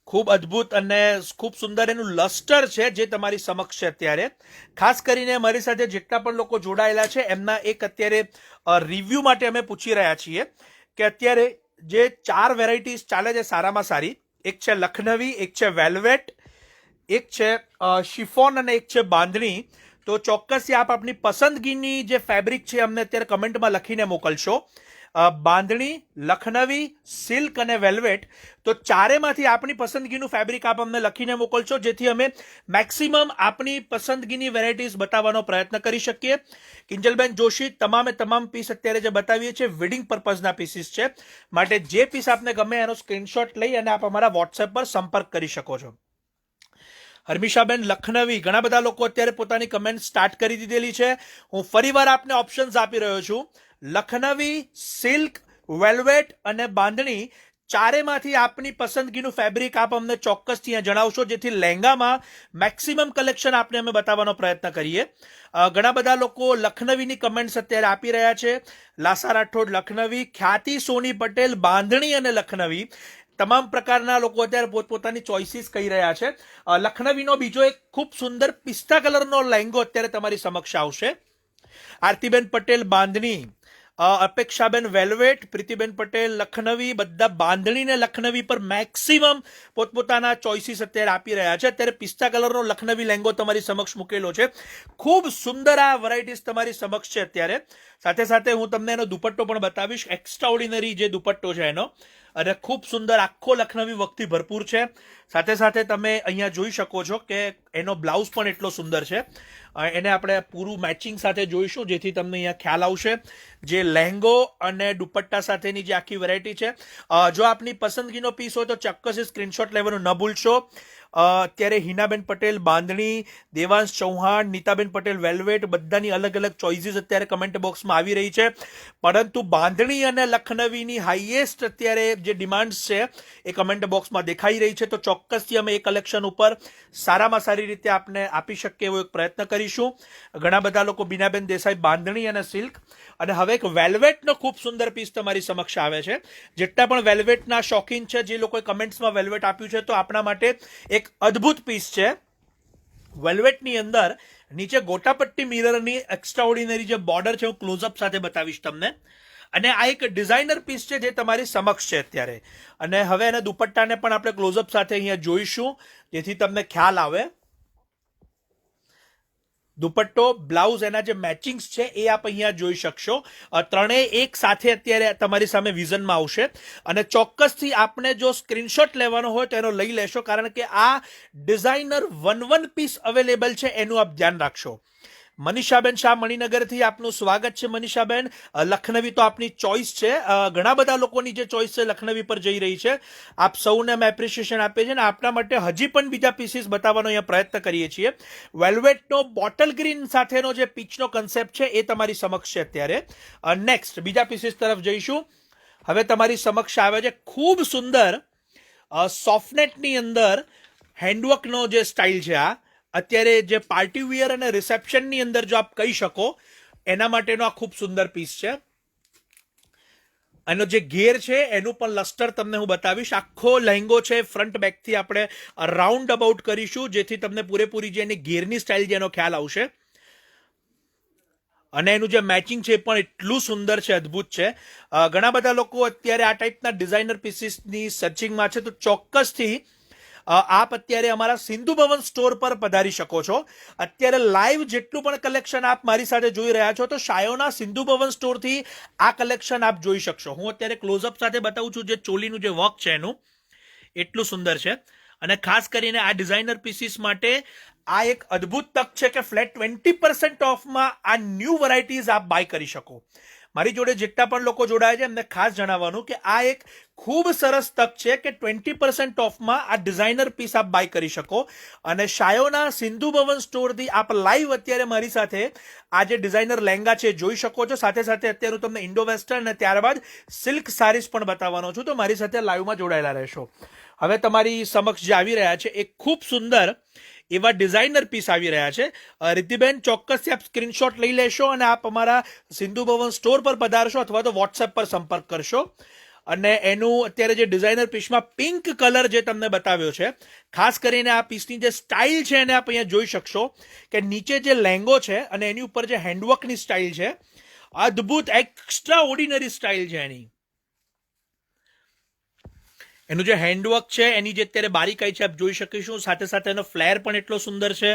ખૂબ અદ્ભુત અને ખૂબ સુંદર એનું લસ્ટર છે જે તમારી સમક્ષ છે અત્યારે. ખાસ કરીને મારી સાથે જેટલા પણ લોકો જોડાયેલા છે એમના એક અત્યારે રિવ્યૂ માટે અમે પૂછી રહ્યા છીએ કે અત્યારે જે 4 વેરાયટીઝ ચાલે છે સારામાં સારી, એક છે લખનવી, એક છે વેલ્વેટ, એક છે શિફોન અને એક છે બાંધણી. તો ચોક્કસથી આપ આપની પસંદગીની જે ફેબ્રિક છે અમને અત્યારે કમેન્ટમાં લખીને મોકલશો. બાંધણી, લખનવી, સિલ્ક અને વેલ્વેટ, તો ચારેમાંથી આપની પસંદગીનું ફેબ્રિક આપ અમને લખીને મોકલશો, જેથી અમે મેક્સિમમ આપની પસંદગીની વેરાયટીઝ બતાવવાનો પ્રયત્ન કરી શકીએ. કિંજલબેન જોશી, તમામે તમામ પીસ અત્યારે જે બતાવીએ છીએ વેડિંગ પર્પઝના પીસીસ છે, માટે જે પીસ આપને ગમે એનો સ્ક્રીનશોટ લઈ અને આપ અમારા વોટ્સએપ પર સંપર્ક કરી શકો છો. હર્મિશાબેન, લખનવી, ઘણા બધા લોકો અત્યારે પોતાની કમેન્ટ સ્ટાર્ટ કરી દીધેલી છે. હું ફરીવાર આપને ઓપ્શન્સ આપી રહ્યો છું. લખનવી, સિલ્ક, વેલ્વેટ અને બાંધણી, ચારેમાંથી આપની પસંદગીનું ફેબ્રિક આપ અમને ચોક્કસથી જણાવશો, જેથી લહેંગામાં મેક્સિમમ કલેક્શન આપને અમે બતાવવાનો પ્રયત્ન કરીએ. ઘણા બધા લોકો લખનવીની કમેન્ટ્સ અત્યારે આપી રહ્યા છે. લાસા રાઠોડ લખનવી, ખ્યાતિ સોની પટેલ બાંધણી અને લખનવી, તમામ પ્રકારના લોકો અત્યારે પોતપોતાની ચોઇસીસ કહી રહ્યા છે. લખનવીનો બીજો એક ખૂબ સુંદર પિસ્તા કલરનો લહેંગો અત્યારે તમારી સમક્ષ આવશે. આરતીબેન પટેલ બાંધણી, અપેક્ષાબેન વેલ્વેટ, પ્રીતિબેન પટેલ લખનવી, બધા બાંધણી ને લખનવી પર મેક્સિમમ પોતપોતાના ચોઇસીસ અત્યારે આપી રહ્યા છે. અત્યારે પિસ્તા કલરનો લખનવી લહેંગો તમારી સમક્ષ મૂકેલો છે. ખૂબ સુંદર આ વેરાયટીઝ તમારી સમક્ષ છે અત્યારે. સાથે સાથે હું તમને એનો દુપટ્ટો પણ બતાવીશ. એક્સ્ટ્રા ઓર્ડિનરી જે દુપટ્ટો છે એનો, અને ખૂબ સુંદર આખો લખનવી વર્કથી ભરપૂર છે. સાથે સાથે તમે અહીંયા જોઈ શકો છો કે એનો બ્લાઉઝ પણ એટલો સુંદર છે. એને આપણે પૂરું મેચિંગ સાથે જોઈશું જેથી તમને અહીંયા ખ્યાલ આવશે. જે લહેંગો અને દુપટ્ટા સાથેની જે આખી વેરાયટી છે, જો આપની પસંદગીનો પીસ હોય તો ચોક્કસ સ્ક્રીનશોટ લેવાનું ન ભૂલશો. અત્યારે હિનાબેન પટેલ બાંધણી, દેવાંશ ચૌહાણ, નીતાબેન પટેલ વેલ્વેટ, બધાની અલગ અલગ ચોઇસીસ અત્યારે કમેન્ટ બોક્સમાં આવી રહી છે. પરંતુ બાંધણી અને લખનવીની હાઈએસ્ટ અત્યારે જે ડિમાન્ડ્સ છે એ કમેન્ટ બોક્સમાં દેખાઈ રહી છે. તો ચોક્કસથી અમે એ કલેક્શન ઉપર સારામાં સારી રીતે આપને આપી શકીએ એવો એક પ્રયત્ન કરીશું. ઘણા બધા લોકો બીનાબેન દેસાઈ બાંધણી અને સિલ્ક, અને હવે એક વેલ્વેટનો ખૂબ સુંદર પીસ તમારી સમક્ષ આવે છે. જેટલા પણ વેલ્વેટના શોખીન છે, જે લોકોએ કમેન્ટ્સમાં વેલ્વેટ આપ્યું છે, તો આપણા માટે એક અદ્ભુત પીસ છે. વેલ્વેટની અંદર નીચે ગોટાપટ્ટી મિરરની એક્સ્ટ્રા ઓર્ડિનરી જે બોર્ડર છે હું ક્લોઝઅપ સાથે બતાવીશ તમને. અને આ એક ડિઝાઇનર પીસ છે જે તમારી સમક્ષ છે અત્યારે. અને હવે એના દુપટ્ટાને પણ આપણે ક્લોઝઅપ સાથે અહીંયા જોઈશું જેથી તમને ખ્યાલ આવે. દુપટ્ટો, બ્લાઉઝ, એના જે મેચિંગ્સ છે એ આપ અહીંયા જોઈ શકશો. ત્રણેય એક સાથે અત્યારે તમારી સામે વિઝનમાં આવશે. અને ચોક્કસથી આપને જો સ્ક્રીનશોટ લેવાનો હોય તો એનો લઈ લેશો, કારણ કે આ ડિઝાઇનર વન પીસ અવેલેબલ છે એનું આપ ધ્યાન રાખશો. મનીષાબેન શાહ મણિનગરથી આપનું સ્વાગત છે. મનીષાબેન, લખનવી તો આપની ચોઇસ છે. ઘણા બધા લોકોની જે ચોઇસ છે લખનવી પર જઈ રહી છે. આપ સૌને અમે એપ્રિશિએશન આપીએ છીએ, અને આપના માટે હજી પણ બીજા પીસીસ બતાવવાનો અહીંયા પ્રયત્ન કરીએ છીએ. વેલ્વેટનો બોટલ ગ્રીન સાથેનો જે પીચનો કન્સેપ્ટ છે એ તમારી સમક્ષ છે અત્યારે. નેક્સ્ટ બીજા પીસીસ તરફ જઈશું. હવે તમારી સમક્ષ આવે છે ખૂબ સુંદર સોફ્ટનેટની અંદર હેન્ડવર્કનો જે સ્ટાઇલ છે. આ અત્યારે જે પાર્ટી વિયર અને રિસેપ્શનની અંદર જો આપ કહી શકો એના માટેનો આ ખૂબ સુંદર પીસ છે. એનો જે ઘેર છે એનું પણ લસ્ટર તમને હું બતાવીશ. આખો લહેંગો છે ફ્રન્ટ બેકથી આપણે રાઉન્ડ અબાઉટ કરીશું જેથી તમને પૂરેપૂરી જે એની ઘેરની સ્ટાઇલ જેનો ખ્યાલ આવશે. અને એનું જે મેચિંગ છે એ પણ એટલું સુંદર છે, અદ્ભુત છે. ઘણા બધા લોકો અત્યારે આ ટાઈપના ડિઝાઇનર પીસીસની સર્ચિંગમાં છે, તો ચોક્કસથી આપ અત્યારે અમારા સિંધુ ભવન સ્ટોર પર પધારી શકો છો. અત્યારે લાઈવ જેટલું પણ કલેક્શન આપ મારી સાથે જોઈ રહ્યા છો તો શાયોના સિંધુ ભવન સ્ટોરથી આ કલેક્શન આપ જોઈ શકશો. હું અત્યારે ક્લોઝઅપ સાથે બતાવું છું. જે ચોલીનું જે વર્ક છે એનું એટલું સુંદર છે. અને ખાસ કરીને આ ડિઝાઇનર પીસીસ માટે આ એક અદ્ભુત તક છે કે ફ્લેટ 20% ઓફમાં આ ન્યૂ વેરાયટીઝ આપ બાય કરી શકો. મારી જોડે જેટલા પણ લોકો જોડાયા છે એમને ખાસ જણાવવાનું કે આ એક ખૂબ સરસ તક છે કે 20% ઓફમાં આ ડિઝાઇનર પીસ આપ બાય કરી શકો. અને શાયોના સિંધુ ભવન સ્ટોરથી આપ લાઈવ અત્યારે મારી સાથે આ જે ડિઝાઇનર લહેંગા છે જોઈ શકો છો. સાથે સાથે અત્યારે હું તમને ઇન્ડો વેસ્ટર્ન અને ત્યારબાદ સિલ્ક સારીસ પણ બતાવવાનો છું, તો મારી સાથે લાઈવમાં જોડાયેલા રહેશો. હવે તમારી સમક્ષ જે આવી રહ્યા છે એ ખૂબ સુંદર એવા ડિઝાઇનર પીસ આવી રહ્યા છે. રિદ્ધિબેન, ચોક્કસથી આપ સ્ક્રીનશોટ લઈ લેશો અને આપ અમારા સિંધુ ભવન સ્ટોર પર પધારશો અથવા તો વોટ્સએપ પર સંપર્ક કરશો. અને એનું અત્યારે જે ડિઝાઇનર પીસમાં પિંક કલર જે તમને બતાવ્યો છે, ખાસ કરીને આ પીસની જે સ્ટાઇલ છે એને આપ અહીંયા જોઈ શકશો કે નીચે જે લહેંગો છે અને એની ઉપર જે હેન્ડવર્કની સ્ટાઇલ છે, અદ્ભુત એક્સ્ટ્રા ઓર્ડિનરી સ્ટાઇલ છે એની. એનું જે હેન્ડવર્ક છે એની જે અત્યારે બારીકાઈ છે આપ જોઈ શકીશું. સાથે સાથે એનો ફ્લેર પણ એટલો સુંદર છે.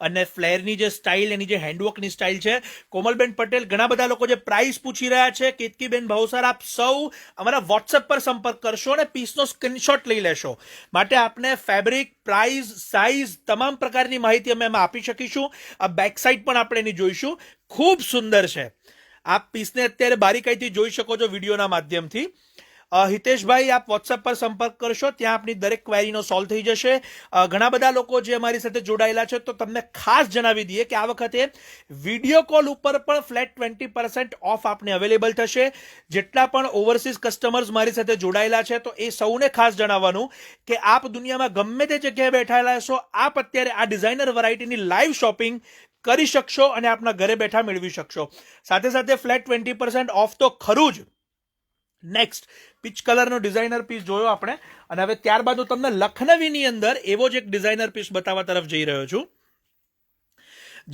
અને ફ્લેરની જે સ્ટાઇલ, એની જે હેન્ડવર્કની સ્ટાઇલ છે. કોમલબેન પટેલ, ઘણા બધા લોકો જે પ્રાઇસ પૂછી રહ્યા છે, કેતકીબેન ભાવસાર, આપ સૌ અમારા વોટ્સએપ પર સંપર્ક કરશો અને પીસનો સ્ક્રીનશોટ લઈ લેશો. માટે આપને ફેબ્રિક, પ્રાઇસ, સાઇઝ તમામ પ્રકારની માહિતી અમે એમાં આપી શકીશું. આ બેક સાઇડ પણ આપણે એની જોઈશું. ખૂબ સુંદર છે. આપ પીસને અત્યારે બારીકાઈથી જોઈ શકો છો વિડીયોના માધ્યમથી. હિતેશભાઈ, આપ વોટ્સએપ પર સંપર્ક કરશો, ત્યાં આપની દરેક ક્વેરીનો સોલ્વ થઈ જશે. ઘણા બધા લોકો જે અમારી સાથે જોડાયેલા છે, તો તમને ખાસ જણાવી દઈએ કે આ વખતે વિડીયો કોલ ઉપર પણ ફ્લેટ 20% ઓફ આપને અવેલેબલ થશે. જેટલા પણ ઓવરસીઝ કસ્ટમર્સ મારી સાથે જોડાયેલા છે, તો એ સૌને ખાસ જણાવવાનું કે આપ દુનિયામાં ગમે તે જગ્યાએ બેઠેલા છો, આપ અત્યારે આ ડિઝાઇનર વેરાયટીની લાઈવ શોપિંગ કરી શકશો અને આપના ઘરે બેઠા મેળવી શકશો. સાથે સાથે ફ્લેટ 20% ઓફ તો ખરું જ. નેક્સ્ટ પીચ કલરનો ડિઝાઇનર પીસ જોયો આપણે, અને હવે ત્યારબાદ હું તમને લખનવીની અંદર એવો જ એક ડિઝાઇનર પીસ બતાવવા તરફ જઈ રહ્યો છું.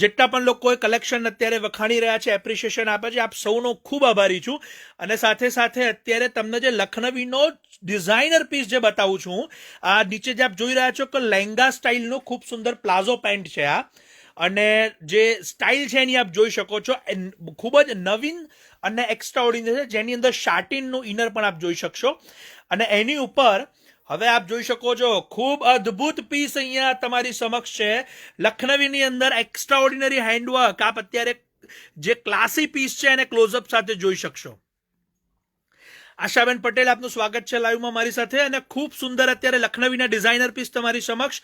જેટલા પણ લોકોએ કલેક્શન અત્યારે વખાણી રહ્યા છે, એપ્રિશિએશન આપે છે, આપ સૌનો ખૂબ આભારી છું. અને સાથે સાથે અત્યારે તમને જે લખનવીનો ડિઝાઇનર પીસ જે બતાવું છું, આ નીચે જે આપ જોઈ રહ્યા છો કે લહેંગા સ્ટાઇલનો ખૂબ સુંદર પ્લાઝો પેન્ટ છે આ. અને જે સ્ટાઇલ છે એની આપ જોઈ શકો છો, ખૂબ જ નવીન અને એક્સ્ટ્રા ઓર્ડિનરી છે, જેની અંદર શાટીનનું ઇનર પણ આપ જોઈ શકશો. અને એની ઉપર હવે આપ જોઈ શકો છો ખૂબ અદ્ભુત પીસ અહીંયા તમારી સમક્ષ છે. લખનવીની અંદર એક્સ્ટ્રા ઓર્ડિનરી હેન્ડવર્ક આપ અત્યારે જે ક્લાસી પીસ છે એને ક્લોઝઅપ સાથે જોઈ શકશો. આશાબેન પટેલ, આપનું સ્વાગત છે લાઈવમાં મારી સાથે. અને ખૂબ સુંદર અત્યારે લખનવીના ડિઝાઇનર પીસ તમારી સમક્ષ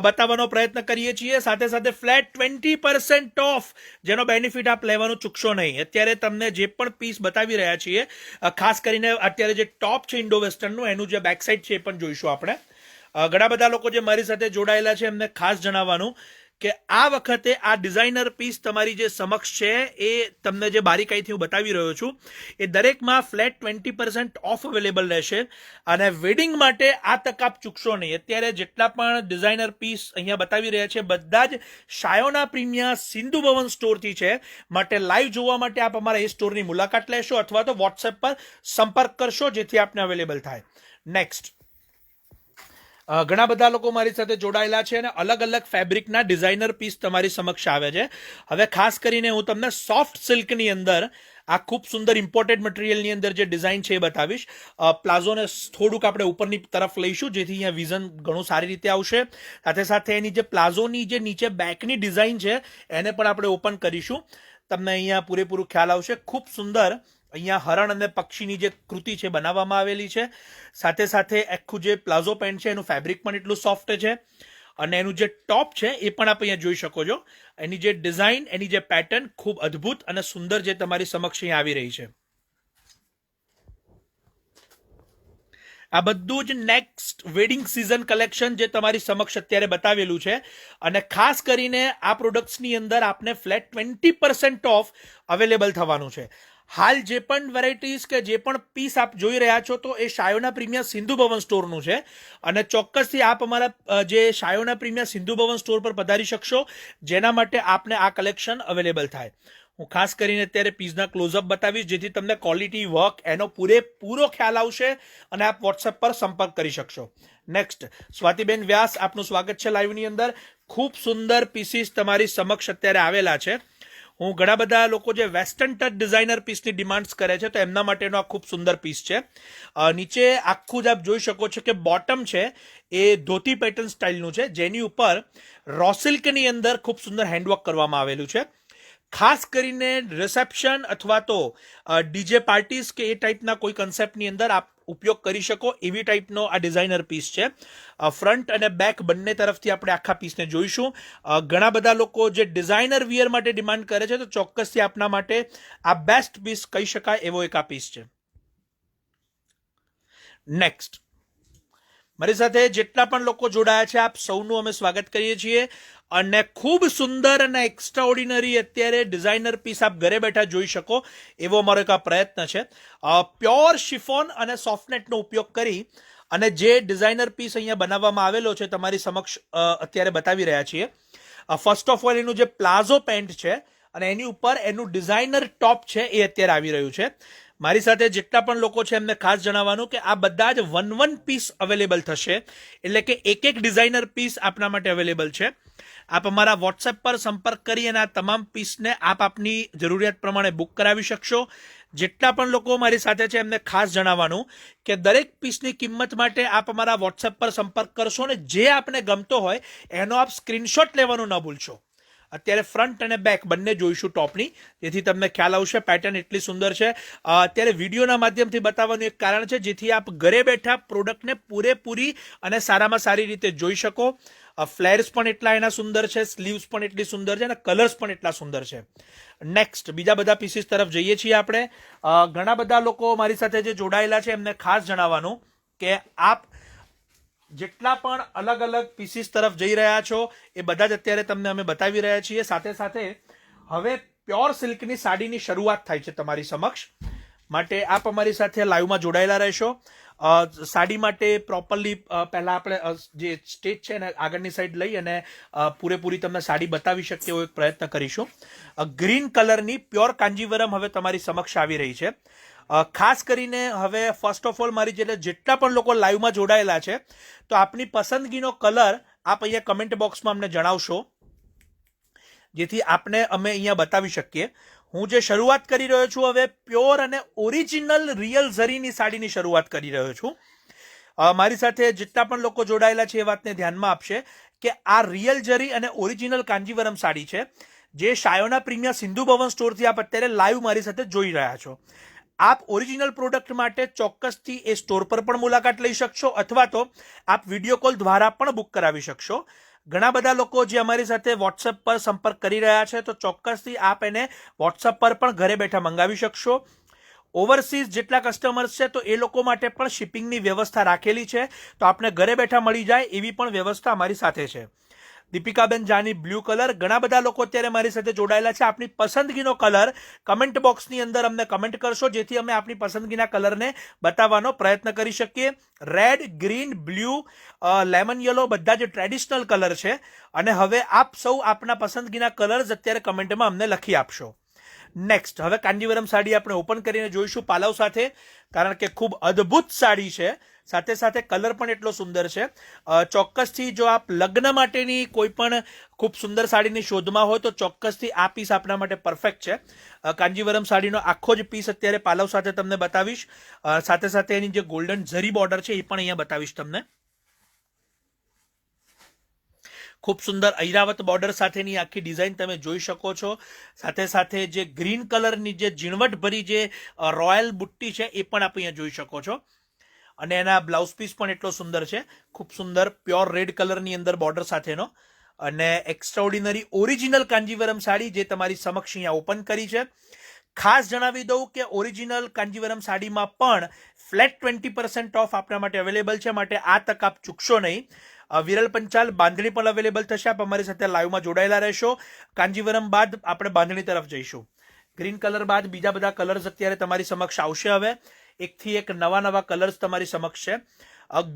બતાવવાનો પ્રયત્ન કરીએ છીએ. સાથે સાથે ફ્લેટ 20% ઓફ, જેનો બેનિફિટ આપ લેવાનું ચૂકશો નહીં. અત્યારે તમને જે પણ પીસ બતાવી રહ્યા છીએ, ખાસ કરીને અત્યારે જે ટોપ છે ઇન્ડો વેસ્ટર્નનું, એનું જે બેક સાઇડ છે એ પણ જોઈશું આપણે. ઘણા બધા લોકો જે મારી સાથે જોડાયેલા છે એમને ખાસ જણાવવાનું કે આ વખતે આ ડિઝાઇનર પીસ તમારી જે સમક્ષ છે એ તમને જે બારીકાઈથી હું બતાવી રહ્યો છું એ દરેકમાં ફ્લેટ 20% ઓફ અવેલેબલ રહેશે. અને વેડિંગ માટે આ તક આપ ચૂકશો નહીં. અત્યારે જેટલા પણ ડિઝાઇનર પીસ અહીંયા બતાવી રહ્યા છે બધા જ શાયોના પ્રીમિયા સિંધુ ભવન સ્ટોરથી છે. માટે લાઈવ જોવા માટે આપ અમારા એ સ્ટોરની મુલાકાત લેશો અથવા તો વોટ્સએપ પર સંપર્ક કરશો, જેથી આપને અવેલેબલ થાય. નેક્સ્ટ, ઘણા બધા લોકો મારી સાથે જોડાયેલા છે અને અલગ અલગ ફેબ્રિકના ડિઝાઇનર પીસ તમારી સમક્ષ આવે છે. હવે ખાસ કરીને હું તમને સોફ્ટ સિલ્કની અંદર આ ખૂબ સુંદર ઇમ્પોર્ટેડ મટીરિયલની અંદર જે ડિઝાઇન છે એ બતાવીશ. પ્લાઝોને થોડુંક આપણે ઉપરની તરફ લઈશું, જેથી અહીંયા વિઝન ઘણું સારી રીતે આવશે. સાથે સાથે એની જે પ્લાઝોની જે નીચે બેકની ડિઝાઇન છે એને પણ આપણે ઓપન કરીશું. તમને અહીંયા પૂરેપૂરું ખ્યાલ આવશે. ખૂબ સુંદર અહીંયા હરણ અને પક્ષીની જે કૃતિ છે બનાવવામાં આવેલી છે. સાથે સાથે આખું જે પ્લાઝો પેન્ટ છે એનું ફેબ્રિક પણ એટલું સોફ્ટ છે. અને એનું જે ટોપ છે એ પણ આપ અહીંયા જોઈ શકો છો. એની જે ડિઝાઇન, એની જે પેટર્ન ખૂબ અદ્ભુત અને સુંદર જે તમારી સમક્ષ અહીંયા આવી રહી છે. આ બધું જ નેક્સ્ટ વેડિંગ સિઝન કલેક્શન જે તમારી સમક્ષ અત્યારે બતાવેલું છે. અને ખાસ કરીને આ પ્રોડક્ટ્સની અંદર આપને ફ્લેટ 20% ઓફ અવેલેબલ થવાનું છે. હાલ જે પણ વેરાયટીઝ કે જે પણ પીસ આપ જોઈ રહ્યા છો તો એ શાયોના પ્રીમિયા સિંધુ ભવન સ્ટોરનું છે. અને ચોક્કસથી આપ અમારા જે શાયોના પ્રીમિયા સિંધુ ભવન સ્ટોર પર પધારી શકશો, જેના માટે આપને આ કલેક્શન અવેલેબલ થાય. હું ખાસ કરીને અત્યારે પીસના ક્લોઝઅપ બતાવીશ, જેથી તમને ક્વોલિટી વર્ક એનો પૂરેપૂરો ખ્યાલ આવશે અને આપ વોટ્સએપ પર સંપર્ક કરી શકશો. નેક્સ્ટ, સ્વાતિબેન વ્યાસ, આપનું સ્વાગત છે લાઈવની અંદર. ખૂબ સુંદર પીસીસ તમારી સમક્ષ અત્યારે આવેલા છે. હું ઘણા બધા લોકો જે વેસ્ટર્ન ટચ ડિઝાઇનર પીસની ડિમાન્ડ્સ કરે છે તો એમના માટેનો આ ખૂબ સુંદર પીસ છે. નીચે આખું જ આપ જોઈ શકો છો કે બોટમ છે એ ધોતી પેટર્ન સ્ટાઇલનું છે, જેની ઉપર રો સિલ્કની અંદર ખૂબ સુંદર હેન્ડવર્ક કરવામાં આવેલું છે. ખાસ કરીને રિસેપ્શન અથવા તો ડીજે પાર્ટીઝ કે એ ટાઈપના કોઈ કન્સેપ્ટની અંદર આપ ઉપયોગ કરી શકો એવી ટાઈપનો આ ડિઝાઇનર પીસ છે. ફ્રન્ટ અને બેક બંને તરફથી આપણે આખા પીસને જોઈશું. ઘણા બધા લોકો જે ડિઝાઇનર વિયર માટે ડિમાન્ડ કરે છે તો ચોક્કસથી આપના માટે આ બેસ્ટ પીસ કહી શકાય એવો એક આ પીસ છે. નેક્સ્ટ, મારી સાથે જેટલા પણ લોકો જોડાયા છે આપ સૌનું અમે સ્વાગત કરીએ છીએ. અને ખૂબ સુંદર અને એક્સ્ટ્રા ઓર્ડિનરી અત્યારે ડિઝાઇનર પીસ આપ ઘરે બેઠા જોઈ શકો એવો અમારો એક આ પ્રયત્ન છે. પ્યોર શિફોન અને સોફ્ટનેટનો ઉપયોગ કરી અને જે ડિઝાઇનર પીસ અહીંયા બનાવવામાં આવેલો છે તમારી સમક્ષ અત્યારે બતાવી રહ્યા છીએ. ફર્સ્ટ ઓફ ઓલ એનું જે પ્લાઝો પેન્ટ છે અને એની ઉપર એનું ડિઝાઇનર ટોપ છે એ અત્યારે આવી રહ્યું છે. મારી સાથે જેટલા પણ લોકો છે એમને ખાસ જણાવવાનું કે આ બધા જ 1 પીસ અવેલેબલ થશે, એટલે કે એક ડિઝાઇનર પીસ આપના માટે અવેલેબલ છે. આપ અમારા વોટ્સએપ પર સંપર્ક કરી અને આ તમામ પીસને આપ આપની જરૂરિયાત પ્રમાણે બુક કરાવી શકશો. જેટલા પણ લોકો મારી સાથે છે એમને ખાસ જણાવવાનું કે દરેક પીસની કિંમત માટે આપ અમારા વોટ્સએપ પર સંપર્ક કરશો અને જે આપને ગમતો હોય એનો આપ સ્ક્રીનશોટ લેવાનું ન ભૂલશો. અત્યારે ફ્રન્ટ અને બેક બંને જોઈશું ટોપની, જેથી તમને ખ્યાલ આવશે. પેટર્ન એટલી સુંદર છે. અત્યારે વિડીયોના માધ્યમથી બતાવવાનું એક કારણ છે જેથી આપ ઘરે બેઠા પ્રોડક્ટને પૂરેપૂરી અને સારામાં સારી રીતે જોઈ શકો. ફ્લેર્સ પણ એટલા એના સુંદર છે, સ્લીવ્સ પણ એટલી સુંદર છે અને કલર્સ પણ એટલા સુંદર છે. નેક્સ્ટ, બીજા બધા પીસીસ તરફ જઈએ છીએ આપણે. ઘણા બધા લોકો મારી સાથે જે જોડાયેલા છે એમને ખાસ જણાવવાનું કે આપ જેટલા પણ અલગ અલગ પીસીસ તરફ જઈ રહ્યા છો એ બધા જ અત્યારે તમને અમે બતાવી રહ્યા છીએ. સાથે સાથે હવે પ્યોર સિલ્કની સાડીની શરૂઆત થાય છે તમારી સમક્ષ, માટે આપ અમારી સાથે લાઈવમાં જોડાયેલા રહેશો. સાડી માટે પ્રોપરલી પહેલાં આપણે જે સ્ટેજ છે ને આગળની સાઈડ લઈ અને પૂરેપૂરી તમને સાડી બતાવી શકીએ એવો એક પ્રયત્ન કરીશું. ગ્રીન કલરની પ્યોર કાંજીવરમ હવે તમારી સમક્ષ આવી રહી છે. ખાસ કરીને હવે ફર્સ્ટ ઓફ ઓલ મારી જેટલા પણ લોકો લાઈવમાં જોડાયેલા છે તો આપની પસંદગીનો કલર આપ અહીંયા કમેન્ટ બોક્સમાં અમને જણાવશો. જેથી આપને અમે અહીંયા બતાવી શકીએ. હું જે શરૂઆત કરી રહ્યો છું હવે પ્યોર અને ઓરિજિનલ રિયલ ઝરીની સાડીની શરૂઆત કરી રહ્યો છું. મારી સાથે જેટલા પણ લોકો જોડાયેલા છે એ વાતને ધ્યાનમાં આપશે કે આ રિયલ જરી અને ઓરિજિનલ કાંજીવરમ સાડી છે, જે શાયોના પ્રીમિયર સિંધુ ભવન સ્ટોરથી આપ અત્યારે લાઈવ મારી સાથે જોઈ રહ્યા છો. આપ ઓરિજિનલ પ્રોડક્ટ માટે ચોક્કસથી એ સ્ટોર પર પણ મુલાકાત લઈ શકશો, અથવા તો આપ વિડીયો કોલ દ્વારા પણ બુક કરાવી શકશો. ઘણા બધા લોકો જે અમારી સાથે વોટ્સએપ પર સંપર્ક કરી રહ્યા છે, તો ચોક્કસથી આપ એને વોટ્સએપ પર પણ ઘરે બેઠા મંગાવી શકશો. ઓવરસીઝ જેટલા કસ્ટમર્સ છે તો એ લોકો માટે પણ શિપિંગની વ્યવસ્થા રાખેલી છે, તો આપને ઘરે બેઠા મળી જાય એવી પણ વ્યવસ્થા અમારી સાથે છે. દીપિકાબેન જાની બ્લુ કલર, ઘણા બધા લોકો અત્યારે મારી સાથે જોડાયેલા છે. આપની પસંદગીનો કલર કમેન્ટ બોક્સની અંદર અમને કમેન્ટ કરશો, જેથી અમે આપની પસંદગીના કલરને બતાવવાનો પ્રયત્ન કરી શકીએ. Red, green, blue, lemon yellow બધા જે ટ્રેડિશનલ કલર છે, અને હવે આપ સૌ આપના પસંદગીના કલર્સ અત્યારે કમેન્ટમાં અમને લખી આપશો. નેક્સ્ટ, હવે કાંજીવરમ સાડી આપણે ઓપન કરીને જોઈશું પાલવ સાથે, કારણ કે ખૂબ અદ્ભુત સાડી છે. સાથે સાથે કલર પણ એટલો સુંદર છે. ચોક્કસથી જો આપ લગ્ન માટેની કોઈ પણ ખૂબ સુંદર સાડીની શોધમાં હોય તો ચોક્કસથી આ પીસ આપણા માટે પરફેક્ટ છે. કાંજીવરમ સાડીનો આખો જ પીસ અત્યારે પાલવ સાથે તમને બતાવીશ. સાથે સાથે એની જે ગોલ્ડન ઝરી બોર્ડર છે એ પણ અહીંયા બતાવીશ તમને. ખૂબ સુંદર ઐરાવત બોર્ડર સાથેની આખી ડિઝાઇન તમે જોઈ શકો છો. સાથે સાથે જે ગ્રીન કલરની જે ઝીણવટભરી જે રોયલ બુટ્ટી છે એ પણ આપ અહીંયા જોઈ શકો છો. અને એના બ્લાઉઝ પીસ પણ એટલો સુંદર છે, ખૂબ સુંદર પ્યોર રેડ કલરની અંદર બોર્ડર સાથેનો, અને એક્સ્ટ્રાઓર્ડિનરી ઓરિજિનલ કાંજીવરમ સાડી જે તમારી સમક્ષ અહીંયા ઓપન કરી છે. ખાસ જણાવી દઉં કે ઓરિજિનલ કાંજીવરમ સાડીમાં પણ ફ્લેટ 20% ઓફ આપણા માટે અવેલેબલ છે, માટે આ તક આપ ચૂકશો નહીં. વિરલ પંચાલ બાંધણી પણ અવેલેબલ થશે. આપ અમારી સાથે લાઈવમાં જોડાયેલા રહેશો. કાંજીવરમ બાદ આપણે બાંધણી તરફ જઈશું. ગ્રીન કલર બાદ બીજા બધા કલર્સ અત્યારે તમારી સમક્ષ આવશે. હવે એકથી એક નવા કલર્સ તમારી સમક્ષ છે.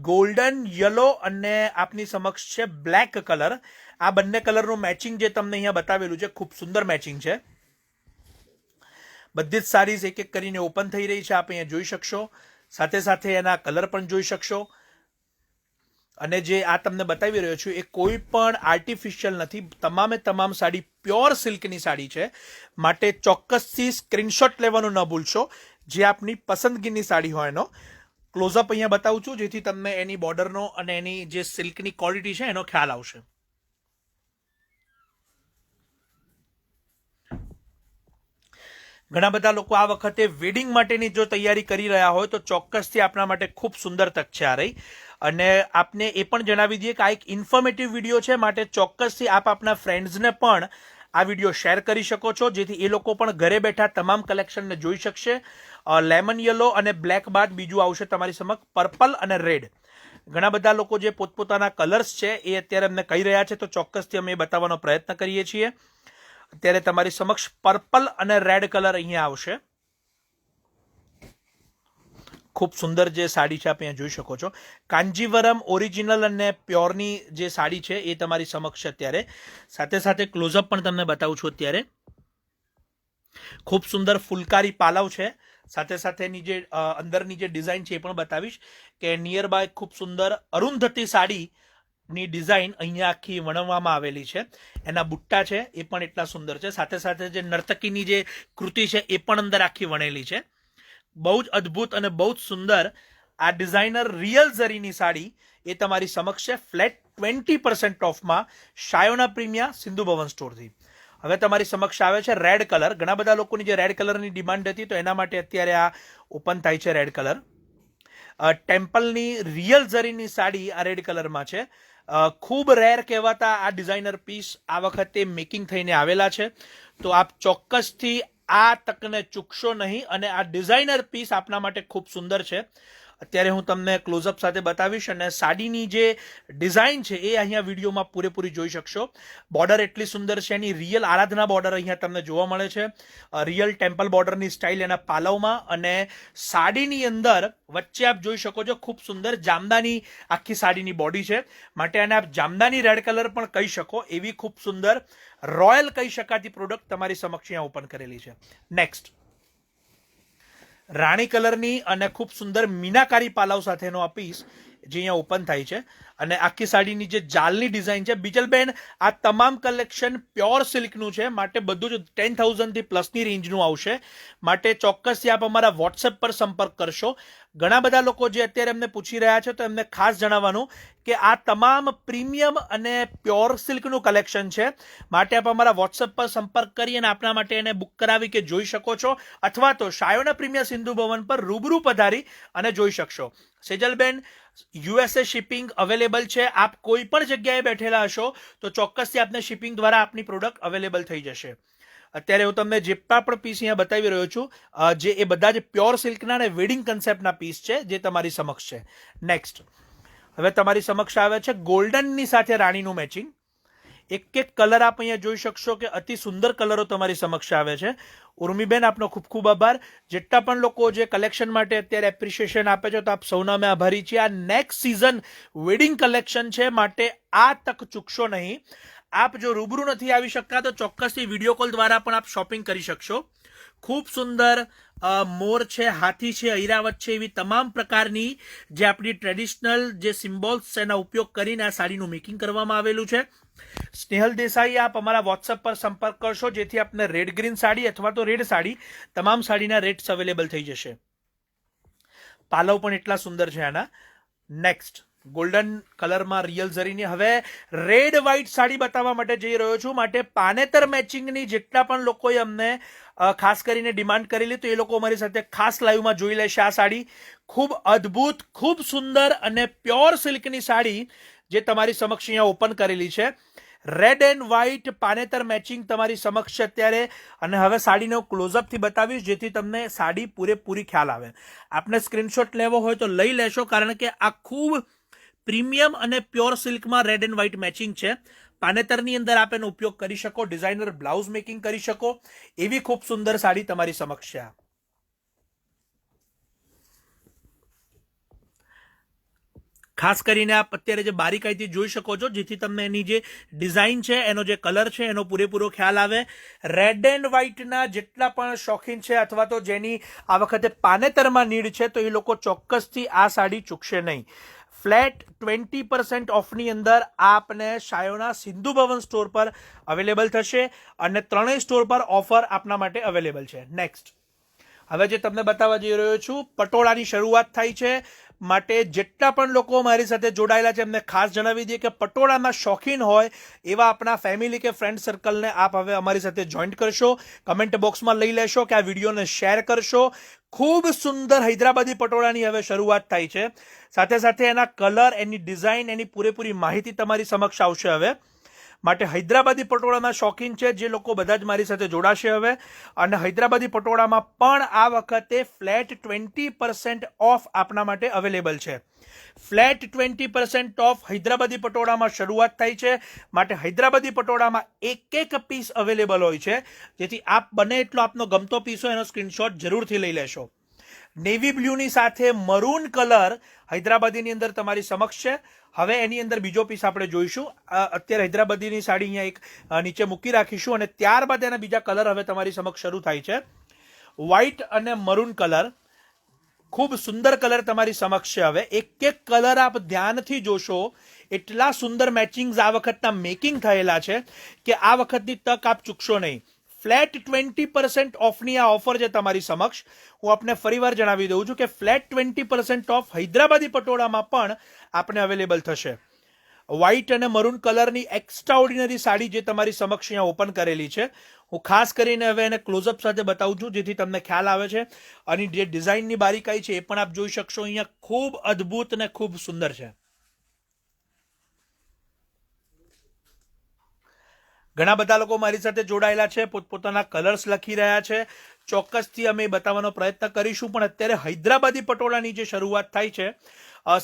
ગોલ્ડન યલો અને આપની સમક્ષ છે બ્લેક કલર. આ બંને કલરનું મેચિંગ જે તમને અહીંયા બતાવેલું છે ખૂબ સુંદર મેચિંગ છે. બધી જ સાડીઝ એક એક કરીને ઓપન થઈ રહી છે, આપ અહીંયા જોઈ શકશો. સાથે સાથે એના કલર પણ જોઈ શકશો. અને જે આ તમને બતાવી રહ્યો છું એ કોઈ પણ આર્ટિફિશિયલ નથી. તમામ સાડી પ્યોર સિલ્કની સાડી છે, માટે ચોક્કસથી સ્ક્રીનશોટ લેવાનું ન ભૂલશો. જે આપની પસંદગીની સાડી હોય એનો ક્લોઝઅપ અહીંયા બતાવું છું, જેથી તમને એની બોર્ડરનો અને એની જે સિલ્કની ક્વોલિટી છે એનો ખ્યાલ આવશે. ઘણા બધા લોકો આ વખતે વેડિંગ માટેની જો તૈયારી કરી રહ્યા હોય તો ચોક્કસથી આપણા માટે ખૂબ સુંદર તક છે આ રહી. અને આપને એ પણ જણાવી દઈએ કે આ એક ઇન્ફોર્મેટિવ વિડીયો છે, માટે ચોક્કસથી આપ આપના ફ્રેન્ડ્સને પણ આ વિડીયો શેર કરી શકો છો, જેથી એ લોકો પણ ઘરે બેઠા તમામ કલેક્શનને જોઈ શકશે. લેમન યલો અને બ્લેક બાદ બીજું આવશે તમારી સમક્ષ પર્પલ અને રેડ. ઘણા બધા લોકો જે પોતપોતાના કલર્સ છે એ અત્યારે અમને કહી રહ્યા છે, તો ચોક્કસથી અમે એ બતાવવાનો પ્રયત્ન કરીએ છીએ. અત્યારે તમારી સમક્ષ પર્પલ અને રેડ કલર અહીંયા આવશે. ખૂબ સુંદર જે સાડી છે આપ અહીંયા જોઈ શકો છો. કાંજીવરમ ઓરિજિનલ અને પ્યોરની જે સાડી છે એ તમારી સમક્ષ અત્યારે. સાથે સાથે ક્લોઝઅપ પણ તમને બતાવું છું અત્યારે. ખૂબ સુંદર ફુલકારી પાલવ છે. સાથે સાથેની જે અંદરની જે ડિઝાઇન છે એ પણ બતાવીશ કે નિયર બાય ખૂબ સુંદર અરુંધતી સાડીની ડિઝાઇન અહીંયા આખી વણવામાં આવેલી છે. એના બુટ્ટા છે એ પણ એટલા સુંદર છે. સાથે સાથે જે નર્તકીની જે કૃતિ છે એ પણ અંદર આખી વણેલી છે. બહુ જ અદ્ભુત અને બહુ જ સુંદર આ ડિઝાઇનર રિયલ ઝરીની સાડી એ તમારી સમક્ષ છે ફ્લેટ 20% ઓફમાં શાયોના પ્રીમિયા સિંધુ ભવન સ્ટોરથી. હવે તમારી સમક્ષ આવે છે રેડ કલર. ઘણા બધા લોકોની જે રેડ કલરની ડિમાન્ડ હતી, તો એના માટે અત્યારે આ ઓપન થાય છે રેડ કલર. ટેમ્પલની રિયલ ઝરીની સાડી આ રેડ કલરમાં છે. ખૂબ રેર કહેવાતા આ ડિઝાઇનર પીસ આ વખતે મેકિંગ થઈને આવેલા છે, તો આપ ચોક્કસથી આ તકને ચૂકશો નહીં. અને આ ડિઝાઇનર પીસ આપના માટે ખૂબ સુંદર છે. અત્યારે હું તમને ક્લોઝઅપ સાથે બતાવીશ, અને સાડીની જે ડિઝાઇન છે એ અહીંયા વિડીયોમાં પૂરેપૂરી જોઈ શકશો. બોર્ડર એટલી સુંદર છે, એની રિયલ આરાધના બોર્ડર અહીંયા તમને જોવા મળે છે. રિયલ ટેમ્પલ બોર્ડરની સ્ટાઇલ એના પાલવમાં, અને સાડીની અંદર વચ્ચે આપ જોઈ શકો છો ખૂબ સુંદર જામદાની આખી સાડીની બોડી છે, માટે આને આપ જામદાની રેડ કલર પણ કહી શકો. એવી ખૂબ સુંદર રોયલ કહી શકાતી પ્રોડક્ટ તમારી સમક્ષ અહીંયા ઓપન કરેલી છે. નેક્સ્ટ, રાણી કલરની અને ખૂબ સુંદર મીનાકારી પાલવ સાથેનો આ પીસ જે અહીંયા ઓપન થાય છે અને આખી સાડીની જે જાલની ડિઝાઇન છે. બીજલબેન, આ તમામ કલેક્શન પ્યોર સિલ્કનું છે, માટે બધું જ 10,000 થી પ્લસની રેન્જનું આવશે. માટે ચોક્કસથી આપ અમારા વોટ્સએપ પર સંપર્ક કરશો. ઘણા બધા લોકો જે અત્યારે એમને પૂછી રહ્યા છે, તો એમને ખાસ જણાવવાનું કે આ તમામ પ્રીમિયમ અને પ્યોર સિલ્કનું કલેક્શન છે. માટે આપ અમારા વોટ્સએપ પર સંપર્ક કરી અને આપના માટે એને બુક કરાવી કે જોઈ શકો છો, અથવા તો શાયોના પ્રીમિયર સિંધુ ભવન પર રૂબરૂ પધારી અને જોઈ શકશો. સેજલબેન, યુએસએ શિપિંગ અવેલેબલ છે. આપ કોઈ પણ જગ્યાએ બેઠેલા હશો તો ચોક્કસથી આપને શિપિંગ દ્વારા આપની પ્રોડક્ટ અવેલેબલ થઈ જશે. અત્યારે હું તમને જેટલા પણ પીસ અહીંયા બતાવી રહ્યો છું, જે એ બધા જ પ્યોર સિલ્કના અને વેડિંગ કન્સેપ્ટના પીસ છે, જે તમારી સમક્ષ છે. નેક્સ્ટ હવે તમારી સમક્ષ આવે છે ગોલ્ડનની સાથે રાણીનું મેચિંગ. એક એક કલર આપ અહીંયા જોઈ શકશો કે અતિ સુંદર કલરો તમારી સમક્ષ આવે છે. ઉર્મીબેન, આપનો ખૂબ ખૂબ આભાર. જેટલા પણ લોકો જે કલેક્શન માટે અત્યારે એપ્રિશિએશન આપે છે, તો આપ સૌના અમે આભારી છીએ. આ નેક્સ્ટ સિઝન વેડિંગ કલેક્શન છે, માટે આ તક ચૂકશો નહીં. આપ જો રૂબરૂ નથી આવી શકતા તો ચોક્કસથી વિડીયો કોલ દ્વારા પણ આપ શોપિંગ કરી શકશો. ખૂબ સુંદર મોર છે, હાથી છે, ઐરાવત છે, એવી તમામ પ્રકારની જે આપણી ટ્રેડિશનલ જે સિમ્બોલ્સ છે એના ઉપયોગ કરીને આ સાડીનું મેકિંગ કરવામાં આવેલું છે. સ્નેહલ દેસાઈ, આપ અમારા વોટ્સએપ પર સંપર્ક કરશો, જેથી આપને રેડ ગ્રીન સાડી અથવા તો રેડ સાડી તમામ સાડીના રેટ્સ અવેલેબલ થઈ જશે. પાલવ પણ એટલા સુંદર છે આના. નેક્સ્ટ ગોલ્ડન કલરમાં રિયલ ઝરીની. હવે રેડ વ્હાઇટ સાડી બતાવવા માટે જઈ રહ્યો છું. માટે પાનેતર મેચિંગની જેટલા પણ લોકોએ અમને ખાસ કરીને ડિમાન્ડ કરેલી, તો એ લોકો અમારી સાથે ખાસ લાઈવમાં જોઈ લેશે. આ સાડી ખૂબ અદ્ભુત, ખૂબ સુંદર અને પ્યોર સિલ્કની સાડી જે તમારી સમક્ષ અહીંયા ઓપન કરેલી છે. રેડ એન્ડ વ્હાઇટ પાનેતર મેચિંગ તમારી સમક્ષ છે અત્યારે. અને હવે સાડીને હું ક્લોઝઅપથી બતાવીશ, જેથી તમને સાડી પૂરેપૂરી ખ્યાલ આવે. આપને સ્ક્રીનશોટ લેવો હોય તો લઈ લેશો, કારણ કે આ ખૂબ પ્રીમિયમ અને પ્યોર સિલ્કમાં રેડ એન્ડ વ્હાઇટ મેચિંગ છે. પાનેતરની અંદર આપ એનો ઉપયોગ કરી શકો, ડિઝાઇનર બ્લાઉઝ મેકિંગ કરી શકો, એવી ખૂબ સુંદર સાડી તમારી સમક્ષ છે. ખાસ કરીને આપ અત્યારે જે બારીકાઈથી જોઈ શકો છો, જેથી તમને એની જે ડિઝાઇન છે, એનો જે કલર છે, એનો પૂરેપૂરો ખ્યાલ આવે. રેડ એન્ડ વ્હાઇટના જેટલા પણ શોખીન છે, અથવા તો જેની આ વખતે પાનેતરમાં નીડ છે, તો એ લોકો ચોક્કસથી આ સાડી ચૂકશે નહીં. ફ્લેટ 20% ઓફની અંદર આપને શાયોના સિંધુ ભવન સ્ટોર પર અવેલેબલ થશે, અને ત્રણેય સ્ટોર પર ઓફર આપના માટે અવેલેબલ છે. નેક્સ્ટ હવે જે તમને બતાવવા જઈ રહ્યો છું, પટોળાની શરૂઆત થાય છે. માટે જેટલા પણ લોકો મારી સાથે જોડાયેલા છે, એમને ખાસ જણાવી દઈએ કે પટોળાના શોખીન હોય એવા આપણા ફેમિલી કે ફ્રેન્ડ સર્કલને આપ હવે અમારી સાથે જોઈન્ટ કરશો. કમેન્ટ બોક્સમાં લઈ લેશો કે આ વિડીયોને શેર કરશો. ખૂબ સુંદર હૈદરાબાદી પટોળાની હવે શરૂઆત થાય છે. સાથે સાથે એના કલર, એની ડિઝાઇન, એની પૂરેપૂરી માહિતી તમારી સમક્ષ આવશે હવે. માટે હૈદરાબાદી પટોળાના શોખીન છે જે લોકો બધા જ મારી સાથે જોડાશે હવે. અને હૈદરાબાદી પટોળામાં પણ આ વખતે ફ્લેટ 20% ઓફ આપના માટે અવેલેબલ છે. ફ્લેટ 20% ઓફ હૈદરાબાદી પટોળામાં શરૂઆત થાય છે. માટે હૈદરાબાદી પટોળામાં એક પીસ અવેલેબલ હોય છે, જેથી આપ બને એટલો આપનો ગમતો પીસ હોય એનો સ્ક્રીનશોટ જરૂરથી લઈ લેશો. નેવી બ્લુની સાથે મરૂન કલર હૈદરાબાદીની અંદર તમારી સમક્ષ છે. હવે એની અંદર બીજો પીસ આપણે જોઈશું. અત્યારે હૈદરાબાદીની સાડી અહીંયા એક નીચે મૂકી રાખીશું, અને ત્યારબાદ એના બીજા કલર હવે તમારી સમક્ષ શરૂ થાય છે. વ્હાઇટ અને મરૂન કલર, ખૂબ સુંદર કલર તમારી સમક્ષ છે. હવે એક કલર આપ ધ્યાનથી જોશો, એટલા સુંદર મેચિંગ્સ આ વખતના મેકિંગ થયેલા છે કે આ વખતની તક આપ ચૂકશો નહીં. ફ્લેટ 20% ઓફની આ ઓફર છે તમારી સમક્ષ. હું આપને ફરીવાર જણાવી દઉં છું કે ફ્લેટ 20% ઓફ હૈદરાબાદી પટોળામાં પણ આપને અવેલેબલ થશે. વ્હાઇટ અને મરૂન કલરની એક્સ્ટ્રા ઓર્ડિનરી સાડી જે તમારી સમક્ષ અહીંયા ઓપન કરેલી છે. હું ખાસ કરીને હવે એને ક્લોઝઅપ સાથે બતાવું છું, જેથી તમને ખ્યાલ આવે છે. અને જે ડિઝાઇનની બારીકાઈ છે એ પણ આપ જોઈ શકશો. અહીંયા ખૂબ અદ્ભુત અને ખૂબ સુંદર છે. ઘણા બધા લોકો મારી સાથે જોડાયેલા છે, પોતપોતાના કલર્સ લખી રહ્યા છે. ચોક્કસથી અમે બતાવવાનો પ્રયત્ન કરીશું. પણ અત્યારે હૈદરાબાદી પટોળાની જે શરૂઆત થાય છે,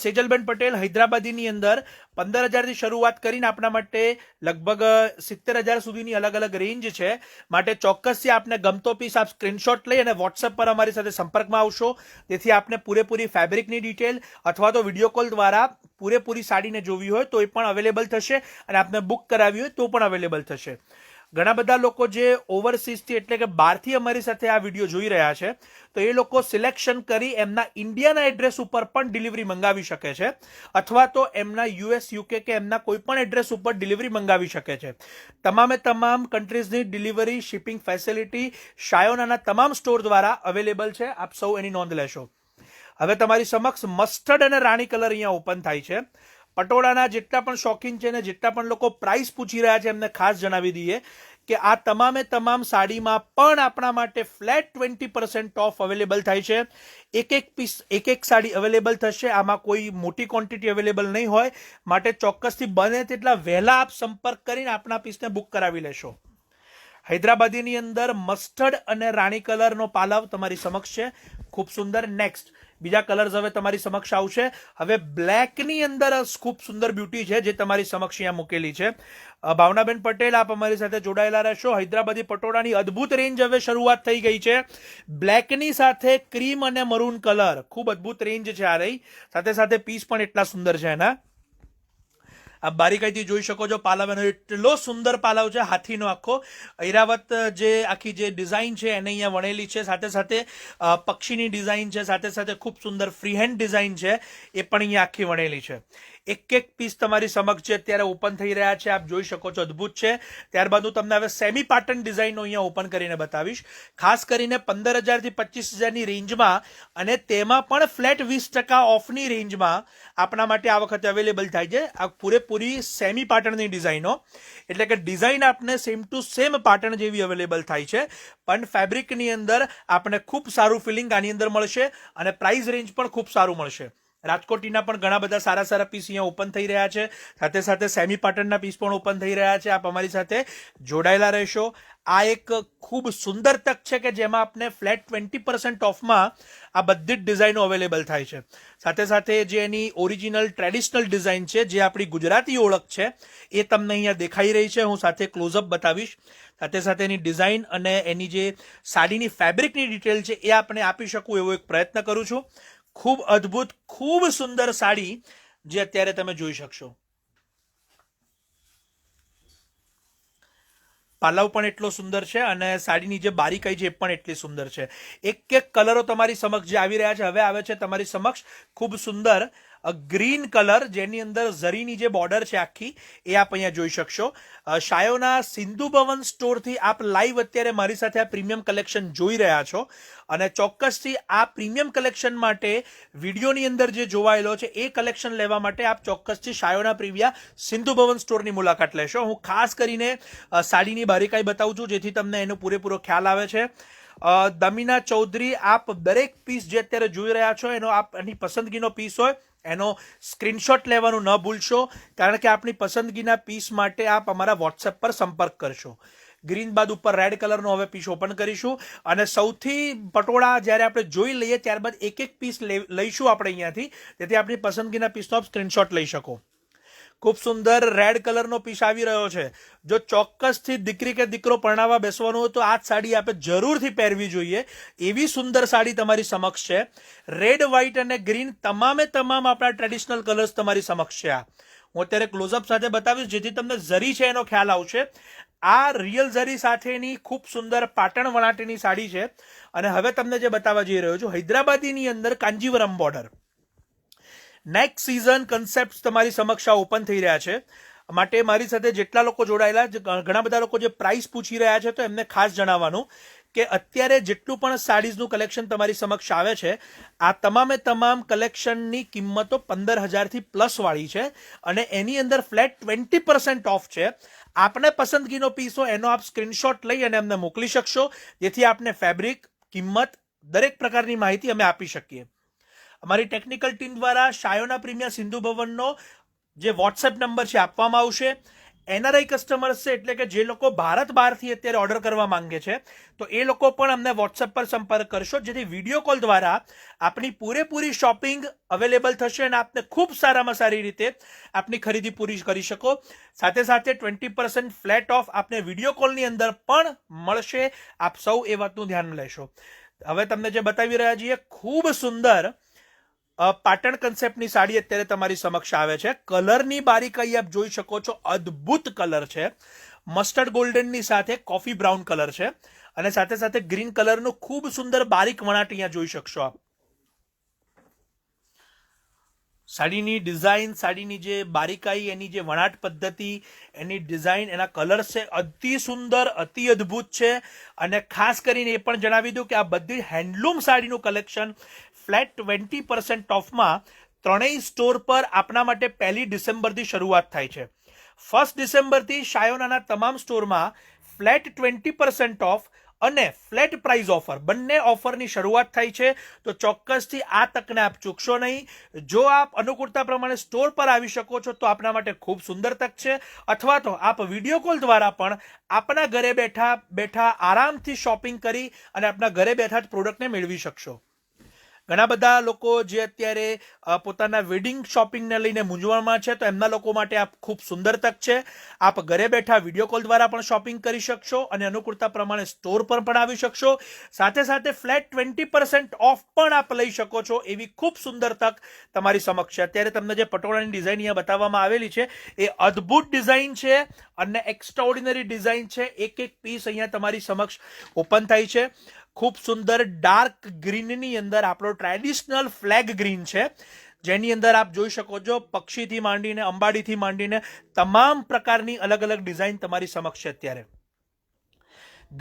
સેજલબેન પટેલ, હૈદરાબાદીની અંદર 15,000થી શરૂઆત કરીને આપણા માટે લગભગ 70,000 સુધીની અલગ અલગ રેન્જ છે. માટે ચોક્કસથી આપને ગમતો પીસ આપ સ્ક્રીનશોટ લઈ અને વોટ્સએપ પર અમારી સાથે સંપર્કમાં આવશો, જેથી આપને પૂરેપૂરી ફેબ્રિકની ડિટેલ અથવા તો વિડીયો કોલ દ્વારા પૂરેપૂરી સાડીને જોવી હોય તો એ પણ અવેલેબલ થશે, અને આપને બુક કરાવી હોય તો પણ અવેલેબલ થશે. ઘણા બધા લોકો જે ઓવરસીઝથી એટલે કે બહારથી અમારી સાથે આ વિડીયો જોઈ રહ્યા છે તો એ લોકો સિલેક્શન કરી એમના ઇન્ડિયાના એડ્રેસ ઉપર પણ ડિલિવરી મંગાવી શકે છે અથવા તો એમના યુએસ યુકે કે એમના કોઈ પણ એડ્રેસ ઉપર ડિલિવરી મંગાવી શકે છે. તમામે તમામ કન્ટ્રીઝની ડિલિવરી શિપિંગ ફેસિલિટી શાયોનાના તમામ સ્ટોર દ્વારા અવેલેબલ છે. આપ સૌ એની નોંધ લેશો. હવે તમારી સમક્ષ મસ્ટર્ડ અને રાણી કલર અહીંયા ઓપન થાય છે. પટોળાના જેટલા પણ શોખીન છે ને જેટલા પણ લોકો પ્રાઇસ પૂછી રહ્યા છે એમને ખાસ જણાવી દઈએ કે આ તમામે તમામ સાડીમાં પણ આપણા માટે ફ્લેટ 20% ઓફ અવેલેબલ થાય છે. એક એક પીસ એક એક સાડી અવેલેબલ થશે. આમાં કોઈ મોટી ક્વોન્ટિટી અવેલેબલ નહીં હોય, માટે ચોક્કસથી બને તેટલા વહેલા આપ સંપર્ક કરીને આપણા પીસને બુક કરાવી લેશો. હૈદરાબાદીની અંદર મસ્ટર્ડ અને રાણી કલરનો પાલવ તમારી સમક્ષ છે, ખૂબ સુંદર. નેક્સ્ટ બીજા કલર્સ હવે તમારી સમક્ષ આવશે. હવે બ્લેકની અંદર ખૂબ સુંદર બ્યુટી છે જે તમારી સમક્ષ અહીંયા મૂકેલી છે. ભાવનાબેન પટેલ, આપ અમારી સાથે જોડાયેલા રહેશો. હૈદરાબાદી પટોળાની અદ્ભુત રેન્જ હવે શરૂઆત થઈ ગઈ છે. બ્લેકની સાથે ક્રીમ અને મરૂન કલર, ખૂબ અદ્ભુત રેન્જ છે આ રહી. સાથે સાથે પીસ પણ એટલા સુંદર છે એના. આપ બારીકાઈથી જોઈ શકો છો. પાલવ એનો એટલો સુંદર પાલવ છે, હાથીનો આખો ઐરાવત જે આખી જે ડિઝાઇન છે એને અહીંયા વણેલી છે. સાથે સાથે પક્ષીની ડિઝાઇન છે, સાથે સાથે ખૂબ સુંદર ફ્રીહેન્ડ ડિઝાઇન છે એ પણ અહીંયા આખી વણેલી છે. એક એક પીસ તમારી સમક્ષ છે અત્યારે ઓપન થઈ રહ્યા છે, આપ જોઈ શકો છો. અદ્ભુત છે. ત્યારબાદ હું તમને હવે સેમી પાટન ડિઝાઇનનો અહીંયા ઓપન કરીને બતાવીશ. ખાસ કરીને 15,000 થી 25,000ની રેન્જમાં અને તેમાં પણ ફ્લેટ 20% ઓફની રેન્જમાં આપણા માટે આ વખતે અવેલેબલ થાય છે આ પૂરેપૂરી સેમી પાટણની ડિઝાઇનો. એટલે કે ડિઝાઇન આપને સેમ ટુ સેમ પાટણ જેવી અવેલેબલ થાય છે, પણ ફેબ્રિકની અંદર આપણે ખૂબ સારું ફિલિંગ આની અંદર મળશે અને પ્રાઇસ રેન્જ પણ ખૂબ સારું મળશે. રાજકોટીના પણ ઘણા બધા સારા સારા પીસ અહીંયા ઓપન થઈ રહ્યા છે. સાથે સાથે સેમી પાટણના પીસ પણ ઓપન થઈ રહ્યા છે. આપ અમારી સાથે જોડાયેલા રહેશો. આ એક ખૂબ સુંદર તક છે કે જેમાં આપને ફ્લેટ 20% ઓફમાં આ બધી જ ડિઝાઇનો અવેલેબલ થાય છે. સાથે સાથે જે એની ઓરિજિનલ ટ્રેડિશનલ ડિઝાઇન છે, જે આપણી ગુજરાતી ઓળખ છે, એ તમને અહીંયા દેખાઈ રહી છે. હું સાથે ક્લોઝઅપ બતાવીશ. સાથે સાથે એની ડિઝાઇન અને એની જે સાડીની ફેબ્રિકની ડિટેલ છે એ આપણે આપી શકું એવો એક પ્રયત્ન કરું છું. ખૂબ અદ્ભુત, ખૂબ સુંદર સાડી જે અત્યારે તમે જોઈ શકશો. પાલવ પણ એટલો સુંદર છે અને સાડીની જે બારીકાઈ છે એ પણ એટલી સુંદર છે. એક એક કલરો તમારી સમક્ષ જે આવી રહ્યા છે. હવે આવે છે તમારી સમક્ષ ખૂબ સુંદર ગ્રીન કલર, જેની અંદર ઝરીની જે બોર્ડર છે આખી એ આપ અહીંયા જોઈ શકશો. શાયોના સિંધુ ભવન સ્ટોરથી આપ લાઈવ અત્યારે મારી સાથે આ પ્રીમિયમ કલેક્શન જોઈ રહ્યા છો અને ચોક્કસથી આ પ્રીમિયમ કલેક્શન માટે વિડીયોની અંદર જે જોવાયેલો છે એ કલેક્શન લેવા માટે આપ ચોક્કસથી શાયોના પ્રિવિયા સિંધુ ભવન સ્ટોરની મુલાકાત લેશો. હું ખાસ કરીને સાડીની બારીકાઈ બતાવું છું જેથી તમને એનો પૂરેપૂરો ખ્યાલ આવે છે. દમીના ચૌધરી, આપ દરેક પીસ જે અત્યારે જોઈ રહ્યા છો એનો આપ એની પસંદગીનો પીસ હોય એનો સ્ક્રીનશોટ લેવાનું ન ભૂલશો, કારણ કે આપણી પસંદગીના પીસ માટે આપ અમારા વોટ્સએપ પર સંપર્ક કરશો. ગ્રીન બાદ ઉપર રેડ કલરનો હવે પીસ ઓપન કરીશું અને સૌથી પટોળા જ્યારે આપણે જોઈ લઈએ ત્યારબાદ એક એક પીસ લઈશું આપણે અહીંયાથી, જેથી આપણી પસંદગીના પીસનો આપ સ્ક્રીનશોટ લઈ શકો. ખૂબ સુંદર રેડ કલરનો પીસ આવી રહ્યો છે. જો ચોક્કસથી દીકરી કે દીકરો પરણાવવા બેસવાનું હોય તો આ જ સાડી આપણે જરૂરથી પહેરવી જોઈએ. એવી સુંદર સાડી તમારી સમક્ષ છે. રેડ, વ્હાઇટ અને ગ્રીન તમામે તમામ આપણા ટ્રેડિશનલ કલર્સ તમારી સમક્ષ છે. હું અત્યારે ક્લોઝઅપ સાથે બતાવીશ જેથી તમને ઝરી છે એનો ખ્યાલ આવશે. આ રિયલ ઝરી સાથેની ખૂબ સુંદર પાટણ વણાટીની સાડી છે અને હવે તમને જે બતાવવા જઈ રહ્યો છું હૈદરાબાદીની અંદર Kanjivaram border. Next season concept તમારી સમક્ષ ઓપન થઈ રહ્યા છે, માટે મારી સાથે જેટલા લોકો જોડાયેલા, ઘણા બધા લોકો જે પ્રાઇસ પૂછી રહ્યા છે તો એમને ખાસ જણાવવાનું કે અત્યારે જેટલું પણ સાડીઝનું કલેક્શન તમારી સમક્ષ આવે છે આ તમામે તમામ કલેક્શનની કિંમતો 15,000થી પ્લસ વાળી છે અને એની અંદર ફ્લેટ 20% ઓફ છે. આપને પસંદગીનો પીસ હોય એનો આપ સ્ક્રીનશોટ લઈ અને અમને મોકલી શકશો, જેથી આપને ફેબ્રિક, કિંમત, દરેક પ્રકારની માહિતી અમે આપી શકીએ. અમારી ટેકનિકલ ટીમ દ્વારા શાયોના પ્રીમિયર સિંધુ ભવનનો જે વોટ્સએપ નંબર છે આપવામાં આવશે. એનઆરઆઈ કસ્ટમર્સ છે એટલે કે જે લોકો ભારત બહારથી અત્યારે ઓર્ડર કરવા માંગે છે તો એ લોકો પણ અમને વોટ્સએપ પર સંપર્ક કરશો, જેથી વિડીયો કોલ દ્વારા આપની પૂરેપૂરી શોપિંગ અવેલેબલ થશે અને આપને ખૂબ સારામાં સારી રીતે આપની ખરીદી પૂરી કરી શકો. સાથે સાથે 20% ફ્લેટ ઓફ આપને વિડીયો કોલની અંદર પણ મળશે. આપ સૌ એ વાતનું ધ્યાન લેશો. હવે તમને જે બતાવી રહ્યા છીએ ખૂબ સુંદર પાટણ કન્સેપ્ટની સાડી અત્યારે તમારી સમક્ષ આવે છે. કલરની બારીકાઈ આપ જોઈ શકો છો. અદ્ભુત કલર છે મસ્ટર્ડ ગોલ્ડનની સાથે કોફી બ્રાઉન કલર છે અને સાથે સાથે ગ્રીન કલરનું ખૂબ સુંદર બારીક વણાટ અહીંયા જોઈ શકશો આપ. સાડીની ડિઝાઇન, સાડીની જે બારીકાઈ, એની જે વણાટ પદ્ધતિ, એની ડિઝાઇન, એના કલર્સ છે અતિ સુંદર, અતિ અદ્ભુત છે. અને ખાસ કરીને એ પણ જણાવી દઉં કે આ બધી હેન્ડલૂમ સાડીનું કલેક્શન ફ્લેટ 20% ઓફમાં ત્રણેય સ્ટોર પર આપના માટે 1 ડિસેમ્બરથી શરૂઆત થાય છે. 1 ડિસેમ્બરથી શાયોનાના તમામ સ્ટોરમાં ફ્લેટ 20% ઓફ અને ફ્લેટ પ્રાઇઝ ઓફર, બંને ઓફરની શરૂઆત થાય છે. તો ચોક્કસથી આ તકને આપ ચૂકશો નહીં. જો આપ અનુકૂળતા પ્રમાણે સ્ટોર પર આવી શકો છો તો આપના માટે ખૂબ સુંદર તક છે. અથવા તો આપ વિડીયો કોલ દ્વારા પણ આપના ઘરે બેઠા બેઠા આરામથી શોપિંગ કરી અને આપના ઘરે બેઠા જ પ્રોડક્ટને મેળવી શકશો. ઘણા બધા લોકો જે અત્યારે પોતાના વેડિંગ શોપિંગને લઈને મૂંઝવણમાં છે, તો એમના લોકો માટે આ ખૂબ સુંદર તક છે. આપ ઘરે બેઠા વિડીયો કોલ દ્વારા પણ શોપિંગ કરી શકશો અને અનુકૂળતા પ્રમાણે સ્ટોર પર પણ આવી શકશો. સાથે સાથે ફ્લેટ 20% ઓફ પણ આપ લઈ શકો છો. એવી ખૂબ સુંદર તક તમારી સમક્ષ છે. અત્યારે તમને જે પટોળાની ડિઝાઇન અહીંયા બતાવવામાં આવેલી છે એ અદ્ભુત ડિઝાઇન છે અને એક્સ્ટ્રાઓર્ડિનરી ડિઝાઇન છે. એક એક પીસ અહીંયા તમારી સમક્ષ ઓપન થાય છે. ખૂબ સુંદર ડાર્ક ગ્રીનની અંદર આપણો ટ્રેડિશનલ ફ્લેગ ગ્રીન છે, જેની અંદર આપ જોઈ શકો છો પક્ષીથી માંડીને અંબાડીથી માંડીને તમામ પ્રકારની અલગ અલગ ડિઝાઇન તમારી સમક્ષ છે. અત્યારે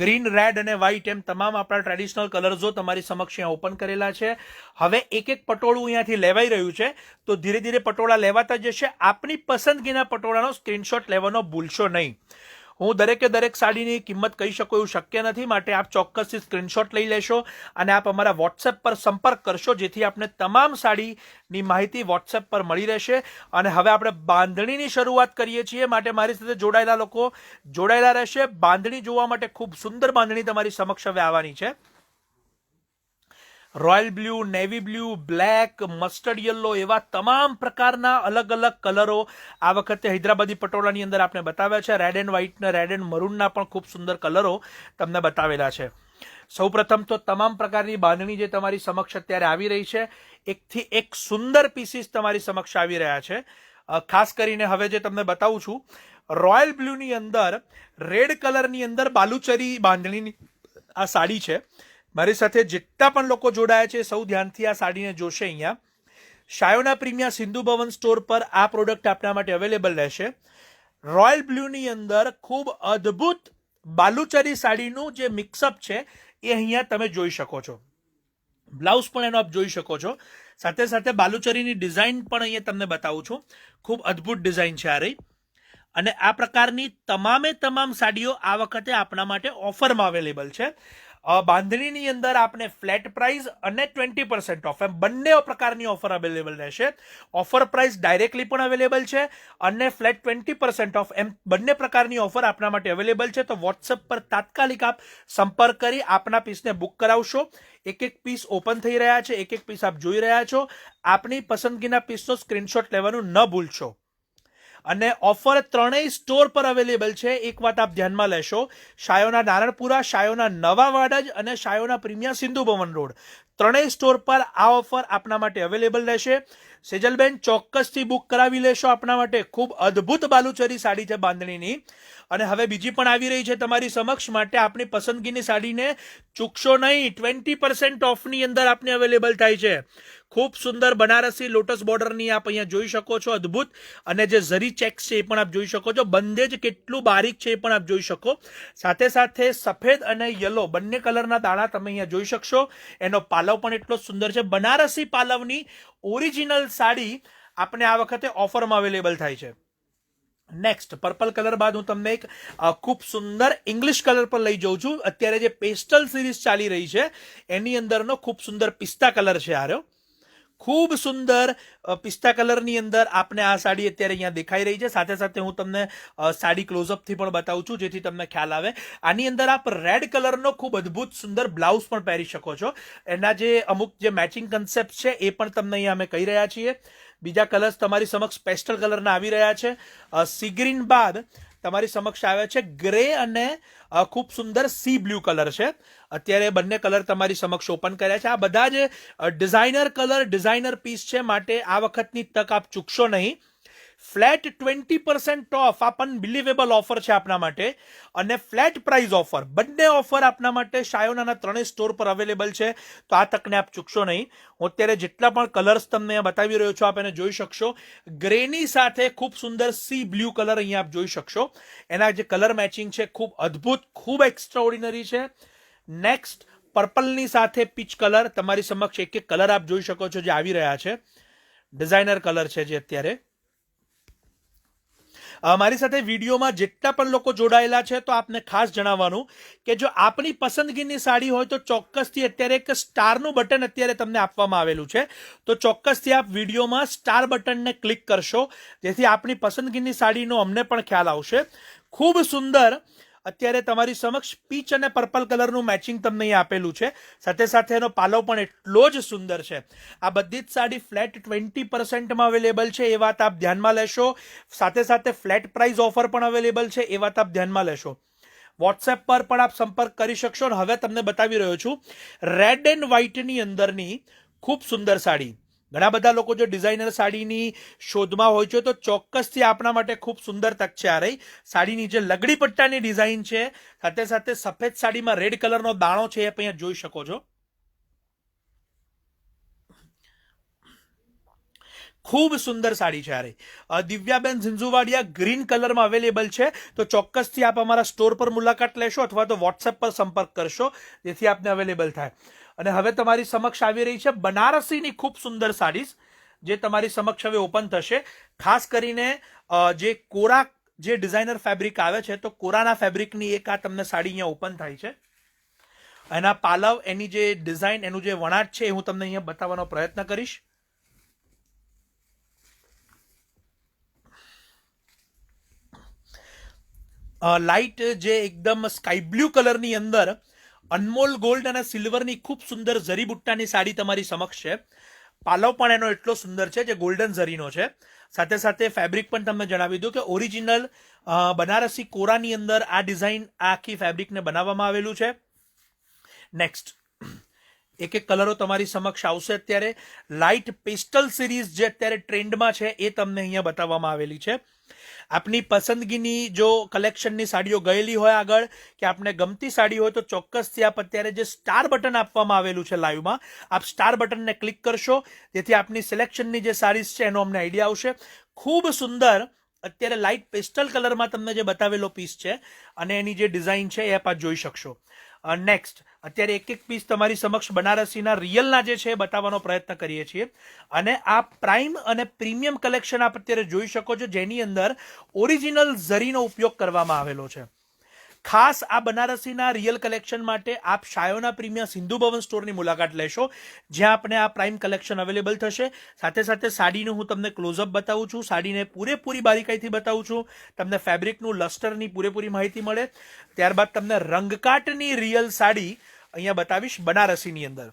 ગ્રીન, રેડ અને વ્હાઇટ એમ તમામ આપણા ટ્રેડિશનલ કલર્સો તમારી સમક્ષ અહીંયા ઓપન કરેલા છે. હવે એક એક પટોળું અહીંયાથી લેવાઈ રહ્યું છે, તો ધીરે ધીરે પટોળા લેવાતા જશે. આપની પસંદગીના પટોળાનો સ્ક્રીનશોટ લેવાનો ભૂલશો નહીં. હું દરેકે દરેક સાડીની કિંમત કહી શકું એવું શક્ય નથી, માટે આપ ચોક્કસથી સ્ક્રીનશોટ લઈ લેશો અને આપ અમારા વોટ્સએપ પર સંપર્ક કરશો, જેથી આપને તમામ સાડીની માહિતી વોટ્સએપ પર મળી રહેશે. અને હવે આપણે બાંધણીની શરૂઆત કરીએ છીએ, માટે મારી સાથે જોડાયેલા લોકો જોડાયેલા રહેશે. બાંધણી જોવા માટે ખૂબ સુંદર બાંધણી તમારી સમક્ષ હવે આવવાની છે. Royal blue, navy blue, black, mustard yellow એવા તમામ પ્રકારના અલગ અલગ કલરો આ વખતે હૈદરાબાદી પટોળાની અંદર આપણે બતાવ્યા છે. રેડ એન્ડ વ્હાઇટ ને રેડ એન્ડ મરૂનના પણ ખૂબ સુંદર કલરો તમને બતાવેલા છે. સૌપ્રથમ તો તમામ પ્રકારની બાંધણી જે તમારી સમક્ષ અત્યારે આવી રહી છે, એકથી એક સુંદર પીસીસ તમારી સમક્ષ આવી રહ્યા છે. ખાસ કરીને હવે જે તમને બતાવું છું, રોયલ બ્લુની અંદર રેડ કલરની અંદર બાલુચરી બાંધણીની આ સાડી છે. મારી સાથે જેટલા પણ લોકો જોડાયા છે સૌ ધ્યાનથી આ સાડીને જોશે. અહીંયા શાયોના પ્રીમિયા સિંધુ ભવન સ્ટોર પર આ પ્રોડક્ટ આપણા માટે અવેલેબલ રહેશે. રોયલ બ્લુની અંદર ખૂબ અદ્ભુત બાલુચરી સાડીનું જે મિક્સઅપ છે એ અહીંયા તમે જોઈ શકો છો. બ્લાઉઝ પણ એનો આપ જોઈ શકો છો. સાથે સાથે બાલુચરીની ડિઝાઇન પણ અહીંયા તમને બતાવું છું. ખૂબ અદ્ભુત ડિઝાઇન છે આ રહી. અને આ પ્રકારની તમામે તમામ સાડીઓ આ વખતે આપણા માટે ઓફરમાં અવેલેબલ છે. બાંધણીની અંદર આપને ફ્લેટ પ્રાઇસ અને 20% ઓફ એમ બંને પ્રકારની ઓફર અવેલેબલ રહેશે. ઓફર પ્રાઇસ ડાયરેક્ટલી પણ અવેલેબલ છે અને ફ્લેટ 20% ઓફ એમ બંને પ્રકારની ઓફર આપણા માટે અવેલેબલ છે. તો વોટ્સએપ પર તાત્કાલિક આપ સંપર્ક કરી આપના પીસને બુક કરાવશો. એક એક પીસ ઓપન થઈ રહ્યા છે, એક એક પીસ આપ જોઈ રહ્યા છો. આપની પસંદગીના પીસનો સ્ક્રીનશોટ લેવાનું ન ભૂલશો. અને ઓફર ત્રણેય સ્ટોર પર અવેલેબલ છે. એક વાત આપ ધ્યાનમાં લેશો, શાયોના નારણપુરા, શાયોના નવા વાડજ અને શાયોના પ્રીમિયા સિંધુ ભવન રોડ ત્રણેય સ્ટોર પર આ ઓફર આપના માટે અવેલેબલ રહેશે. સેજલબેન ચોક્કસથી બુક કરાવી લેશો. આપના માટે ખૂબ અદ્ભુત બાલુચરી સાડી છે બાંધણીની. અને હવે બીજી પણ આવી રહી છે તમારી સમક્ષ, માટે આપની પસંદગીની સાડીને ચૂકશો નહીં. 20% ઓફની અંદર આપને અવેલેબલ થાય છે. ખૂબ સુંદર બનારસી લોટસ બોર્ડરની આપ અહીંયા જોઈ શકો છો, અદ્ભુત. અને જે ઝરી ચેક્સ છે એ પણ આપ જોઈ શકો છો. બંધેજ કેટલું બારીક છે એ પણ આપ જોઈ શકો. સાથે સાથે સફેદ અને યલો બંને કલરના દાણા તમે અહીંયા જોઈ શકશો. એનો પાલવ પણ એટલો સુંદર છે. બનારસી પાલવની ઓરિજિનલ સાડી આપણે આ વખતે ઓફરમાં અવેલેબલ થાય છે. નેક્સ્ટ પર્પલ કલર બાદ હું તમને એક ખૂબ સુંદર ઇંગ્લિશ કલર પર લઈ જાઉં છું. અત્યારે જે પેસ્ટલ સિરીઝ ચાલી રહી છે એની અંદરનો ખૂબ સુંદર પિસ્તા કલર છે આ રહ્યો. ખૂબ સુંદર પિસ્તા કલરની અંદર આપને આ સાડી અત્યારે અહીંયા દેખાઈ રહી છે. સાથે સાથે હું તમને સાડી ક્લોઝઅપથી પણ બતાવું છું, જેથી તમને ખ્યાલ આવે. આની અંદર આપ રેડ કલરનો ખૂબ અદ્ભુત સુંદર બ્લાઉઝ પણ પહેરી શકો છો. એના જે અમુક જે મેચિંગ કન્સેપ્ટ છે એ પણ તમને અહીંયા અમે કહી રહ્યા છીએ. બીજા કલર્સ તમારી સમક્ષ પેસ્ટલ કલરના આવી રહ્યા છે. સી ગ્રીન બાદ તમારી સમક્ષ આવ્યા છે ગ્રે અને ખૂબ સુંદર સી બ્લુ કલર છે. અત્યારે બંને કલર તમારી સમક્ષ ઓપન કર્યા છે. આ બધા જ ડિઝાઇનર કલર, ડિઝાઇનર પીસ છે, માટે આ વખતની તક આપ ચૂકશો નહીં. ફ્લેટ 20% ઓફ આ અનબિલીવેબલ ઓફર છે આપના માટે, અને ફ્લેટ પ્રાઇઝ ઓફર, બંને ઓફર આપના માટે શાયોનાના ત્રણેય સ્ટોર પર અવેલેબલ છે. તો આ તકને આપ ચૂકશો નહીં. હું અત્યારે જેટલા પણ કલર્સ તમને બતાવી રહ્યો છું આપ એને જોઈ શકશો. ગ્રેની સાથે ખૂબ સુંદર સી બ્લુ કલર અહીંયા આપ જોઈ શકશો. એના જે કલર મેચિંગ છે ખૂબ અદ્ભુત, ખૂબ એક્સ્ટ્રાઓર્ડિનરી છે. નેક્સ્ટ પર્પલની સાથે પીચ કલર તમારી સમક્ષ એક એક કલર આપ જોઈ શકો છો જે આવી રહ્યા છે. ડિઝાઇનર કલર છે જે અત્યારે મારી સાથે વિડીયોમાં જેટલા પણ લોકો જોડાયેલા છે તો આપને ખાસ જણાવવાનું કે જો આપની પસંદગીની સાડી હોય તો ચોક્કસથી અત્યારે એક સ્ટારનું બટન અત્યારે તમને આપવામાં આવેલું છે. તો ચોક્કસથી આપ વિડીયોમાં સ્ટાર બટનને ક્લિક કરશો, જેથી આપની પસંદગીની સાડીનો અમને પણ ખ્યાલ આવશે. ખૂબ સુંદર અત્યારે તમારી સમક્ષ પીચ અને પર્પલ કલરનું મેચિંગ તમને અહીં આપેલું છે. સાથે સાથે એનો પાલવ પણ એટલો જ સુંદર છે. આ બધી જ સાડી ફ્લેટ 20% અવેલેબલ છે, એ વાત આપ ધ્યાનમાં લેશો. સાથે સાથે ફ્લેટ પ્રાઇઝ ઓફર પણ અવેલેબલ છે, એ વાત આપ ધ્યાનમાં લેશો. વોટ્સએપ પર પણ આપ સંપર્ક કરી શકશો. અને હવે તમને બતાવી રહ્યો છું રેડ એન્ડ વ્હાઇટની અંદરની ખૂબ સુંદર સાડી. ઘણા બધા લોકો જો ડિઝાઇનર સાડીની શોધમાં હોય છે તો ચોક્કસથી આપણા માટે ખૂબ સુંદર તક છે. આ રહી સાડીની જે લગડી પટ્ટાની ડિઝાઇન છે, સાથે સાથે સફેદ સાડીમાં રેડ કલરનો દાણો છે, એ અહીંયા જોઈ શકો છો. ખૂબ સુંદર સાડી છે. આ દિવ્યાબેન ઝિંઝુવાડિયા ગ્રીન કલરમાં અવેલેબલ છે. તો ચોક્કસથી આપ અમારા સ્ટોર પર મુલાકાત લેશો અથવા તો વોટ્સએપ પર સંપર્ક કરશો, જેથી આપને અવેલેબલ થાય. અને હવે તમારી સમક્ષ આવી રહી છે બનારસીની ખૂબ સુંદર સાડીઝ, જે તમારી સમક્ષ હવે ઓપન થશે. ખાસ કરીને જે કોરા જે ડિઝાઇનર ફેબ્રિક આવે છે, તો કોરાના ફેબ્રિકની એક આ તમને સાડી અહીંયા ઓપન થાય છે. એના પાલવ, એની જે ડિઝાઇન, એનું જે વણાટ છે એ હું તમને અહીંયા બતાવવાનો પ્રયત્ન કરીશ. લાઇટ જે એકદમ સ્કાય બ્લુ કલરની અંદર અનમોલ ગોલ્ડ અને સિલ્વરની ખૂબ સુંદર ઝરી બુટ્ટાની સાડી તમારી સમક્ષ છે. પાલવ પણ એનો એટલો સુંદર છે જે ગોલ્ડન ઝરીનો છે. સાથે સાથે ફેબ્રિક પણ તમને જણાવી દઉં કે ઓરિજિનલ બનારસી કોરાની અંદર આ ડિઝાઇન આખી ફેબ્રિકને બનાવવામાં આવેલું છે. નેક્સ્ટ એક એક કલરો તમારી સમક્ષ આવશે. અત્યારે લાઇટ પેસ્ટલ સિરીઝ જે અત્યારે ટ્રેન્ડમાં છે એ તમને અહીંયા બતાવવામાં આવેલી છે. આપની પસંદગીની જો કલેક્શનની સાડીઓ ગયેલી હોય આગળ, કે આપને ગમતી સાડી હોય, તો ચોક્કસથી આપ અત્યારે જે સ્ટાર બટન આપવામાં આવેલું છે લાઈવમાં, આપ સ્ટાર બટનને ક્લિક કરશો, જેથી આપની સિલેક્શનની જે સાડીઝ છે એનો અમને આઈડિયા આવશે. ખૂબ સુંદર અત્યારે લાઇટ પેસ્ટલ કલરમાં તમને જે બતાવેલો પીસ છે અને એની જે ડિઝાઇન છે એ આપ જોઈ શકશો. નેક્સ્ટ અત્યારે એક એક પીસ તમારી સમક્ષ બનારસીના રિયલના જે છે એ બતાવવાનો પ્રયત્ન કરીએ છીએ. અને આ પ્રાઇમ અને પ્રીમિયમ કલેક્શન આપ અત્યારે જોઈ શકો છો, જેની અંદર ઓરિજિનલ ઝરીનો ઉપયોગ કરવામાં આવેલો છે. ખાસ આ બનારસીના રિયલ કલેક્શન માટે આપ શાયોના પ્રીમિયમ સિંધુ ભવન સ્ટોરની મુલાકાત લેશો, જ્યાં આપણે આ પ્રાઇમ કલેક્શન અવેલેબલ થશે. સાથે સાથે સાડીનું હું તમને ક્લોઝઅપ બતાવું છું, સાડીને પૂરેપૂરી બારીકાઈથી બતાવું છું, તમને ફેબ્રિકનું લસ્ટરની પૂરેપૂરી માહિતી મળે. ત્યારબાદ તમને રંગકાટની રિયલ સાડી અહીંયા બતાવીશ બનારસીની અંદર.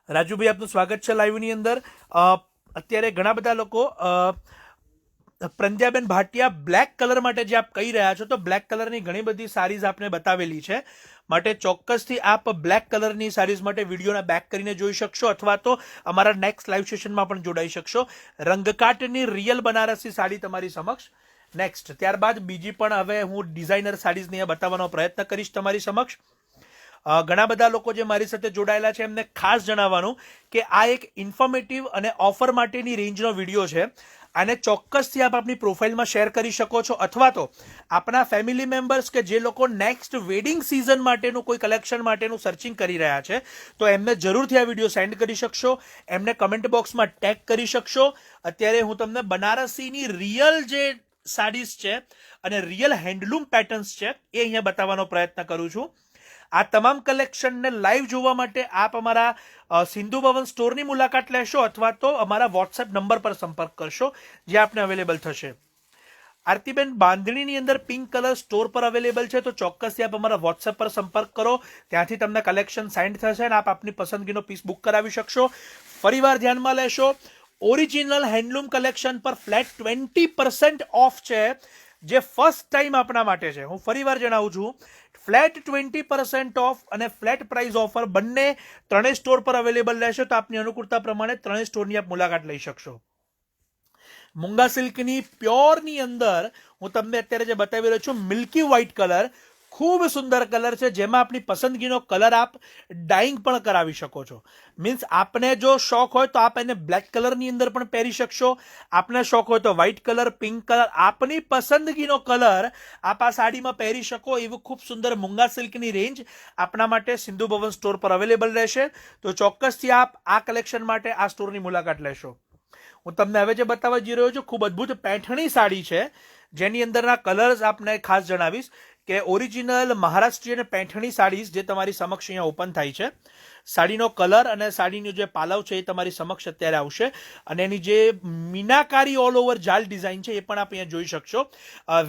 રાજુભાઈ, આપનું સ્વાગત છે લાઈવની અંદર. અત્યારે ઘણા બધા લોકો પ્રંજાબેન ભાટિયા બ્લેક કલર માટે જે આપ કહી રહ્યા છો, તો બ્લેક કલરની ઘણી બધી સાડીઝ આપને બતાવેલી છે, માટે ચોક્કસથી આપ બ્લેક કલરની સાડીઝ માટે વિડીયોના બેક કરીને જોઈ શકશો, અથવા તો અમારા નેક્સ્ટ લાઈવ સેશનમાં પણ જોડાઈ શકશો. રંગકાટની રિયલ બનારસી સાડી તમારી સમક્ષ. નેક્સ્ટ ત્યારબાદ બીજી પણ હવે હું ડિઝાઇનર સાડીઝને બતાવવાનો પ્રયત્ન કરીશ તમારી સમક્ષ. ઘણા બધા લોકો જે મારી સાથે જોડાયેલા છે એમને ખાસ જણાવવાનું કે આ એક ઇન્ફોર્મેટિવ અને ઓફર માટેની રેન્જનો વિડીયો છે. આને ચોક્કસથી આપ આપની પ્રોફાઇલમાં શેર કરી શકો છો, અથવા તો આપણા ફેમિલી મેમ્બર્સ કે જે લોકો નેક્સ્ટ વેડિંગ સિઝન માટેનું કોઈ કલેક્શન માટેનું સર્ચિંગ કરી રહ્યા છે, તો એમને જરૂરથી આ વિડીયો સેન્ડ કરી શકશો. એમને કમેન્ટ બોક્સમાં ટેગ કરી શકશો. અત્યારે હું તમને બનારસીની રિયલ જે સાડીઝ છે અને રિયલ હેન્ડલૂમ પેટર્ન્સ છે એ અહીંયા બતાવવાનો પ્રયત્ન કરું છું. આ તમામ કલેક્શનને લાઈવ જોવા માટે આપ અમારા સિંધુ ભવન સ્ટોરની મુલાકાત લેશો, અથવા તો અમારા વોટ્સએપ નંબર પર સંપર્ક કરશો, જે આપને અવેલેબલ થશે. આરતીબેન, બાંધણીની અંદર પિંક કલર સ્ટોર પર અવેલેબલ છે, તો ચોક્કસથી આપ અમારા વોટ્સએપ પર સંપર્ક કરો. ત્યાંથી તમને કલેક્શન સેન્ડ થશે અને આપ આપની પસંદગીનો પીસ બુક કરાવી શકશો. ફરીવાર ધ્યાનમાં લેશો, ઓરિજિનલ હેન્ડલૂમ કલેક્શન પર ફ્લેટ 20% ઓફ છે, જે ફર્સ્ટ ટાઈમ આપણા માટે છે. હું ફરીવાર જણાવું છું, ફ્લેટ 20% ઓફ અને ફ્લેટ પ્રાઇઝ ઓફર બંને ત્રણેય સ્ટોર પર અવેલેબલ રહેશે. તો આપની અનુકૂળતા પ્રમાણે ત્રણેય સ્ટોરની આપ મુલાકાત લઈ શકશો. મૂંગા સિલ્કની પ્યોરની અંદર હું તમને અત્યારે જે બતાવી રહ્યો છું મિલ્કી વ્હાઇટ કલર, ખૂબ સુંદર કલર છે, જેમાં આપણી પસંદગીનો કલર આપ ડાઇંગ પણ કરાવી શકો છો. મીન્સ આપને જો શોખ હોય તો આપ એને બ્લેક કલરની અંદર પણ પહેરી શકશો, આપને શોખ હોય તો વ્હાઇટ કલર, પિંક કલર, આપની પસંદગીનો કલર આપ આ સાડીમાં પહેરી શકો એવું ખૂબ સુંદર મૂંગા સિલ્કની રેન્જ આપણા માટે સિંધુ ભવન સ્ટોર પર અવેલેબલ રહેશે. તો ચોક્કસથી આપ આ કલેક્શન માટે આ સ્ટોરની મુલાકાત લેશો. હું તમને હવે જે બતાવવા જઈ રહ્યો છું ખૂબ અદ્ભુત પેઠણી સાડી છે, જેની અંદરના કલર્સ આપને ખાસ જણાવીશ કે ઓરિજિનલ મહારાષ્ટ્રીયન પેઠણી સાડીઝ જે તમારી સમક્ષ અહીંયા ઓપન થાય છે. સાડીનો કલર અને સાડીનો જે પાલવ છે એ તમારી સમક્ષ અત્યારે આવશે, અને એની જે મીનાકારી ઓલ ઓવર જાલ ડિઝાઇન છે એ પણ આપ અહીંયા જોઈ શકશો.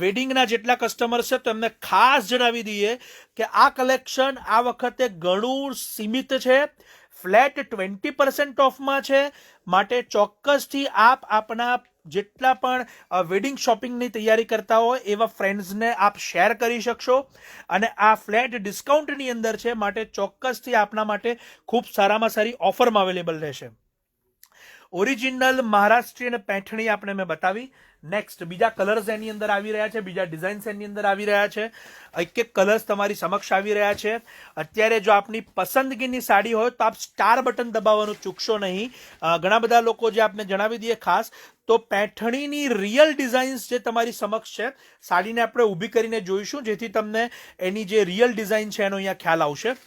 વેડિંગના જેટલા કસ્ટમર છે તો એમને ખાસ જણાવી દઈએ કે આ કલેક્શન આ વખતે ઘણું સીમિત છે, ફ્લેટ 20% ઓફમાં છે. માટે ચોક્કસથી આપ આપના જેટલા પણ વેડિંગ શોપિંગની તૈયારી કરતા હોય એવા ફ્રેન્ડ્સને આપ શેર કરી શકશો, અને આ ફ્લેટ ડિસ્કાઉન્ટની અંદર છે. માટે ચોક્કસથી આપના માટે ખૂબ સારામાં સારી ઓફરમાં અવેલેબલ રહેશે. ઓરિજિનલ મહારાષ્ટ્રીયન પેઠણી આપણે મેં બતાવી. નેક્સ્ટ બીજા કલર્સ એની અંદર આવી રહ્યા છે, બીજા ડિઝાઇન્સ એની અંદર આવી રહ્યા છે. એક એક કલર્સ તમારી સમક્ષ આવી રહ્યા છે. અત્યારે જો આપની પસંદગીની સાડી હોય તો આપ સ્ટાર બટન દબાવવાનું ચૂકશો નહીં. ઘણા બધા લોકો જે આપને જણાવી દઈએ ખાસ તો પેઠણીની રિયલ ડિઝાઇન્સ જે તમારી સમક્ષ છે, સાડીને આપણે ઊભી કરીને જોઈશું જેથી તમને એની જે રિયલ ડિઝાઇન છે એનો અહીંયા ખ્યાલ આવશે.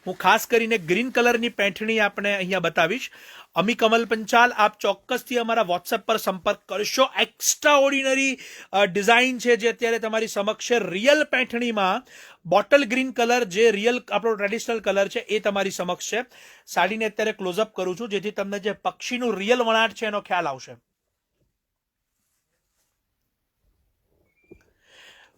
હું ખાસ કરીને ગ્રીન કલરની પેઠણી આપણે અહીંયા બતાવીશ. અમી કમલ પંચાલ, આપ ચોક્કસથી અમારા વોટ્સએપ પર સંપર્ક કરશો. એક્સ્ટ્રા ઓર્ડિનરી ડિઝાઇન છે જે અત્યારે તમારી સમક્ષ છે. રિયલ પેઠણીમાં બોટલ ગ્રીન કલર જે રિયલ આપણો ટ્રેડિશનલ કલર છે એ તમારી સમક્ષ છે. સાડીને અત્યારે ક્લોઝઅપ કરું છું જેથી તમને જે પક્ષીનું રિયલ વણાટ છે એનો ખ્યાલ આવશે.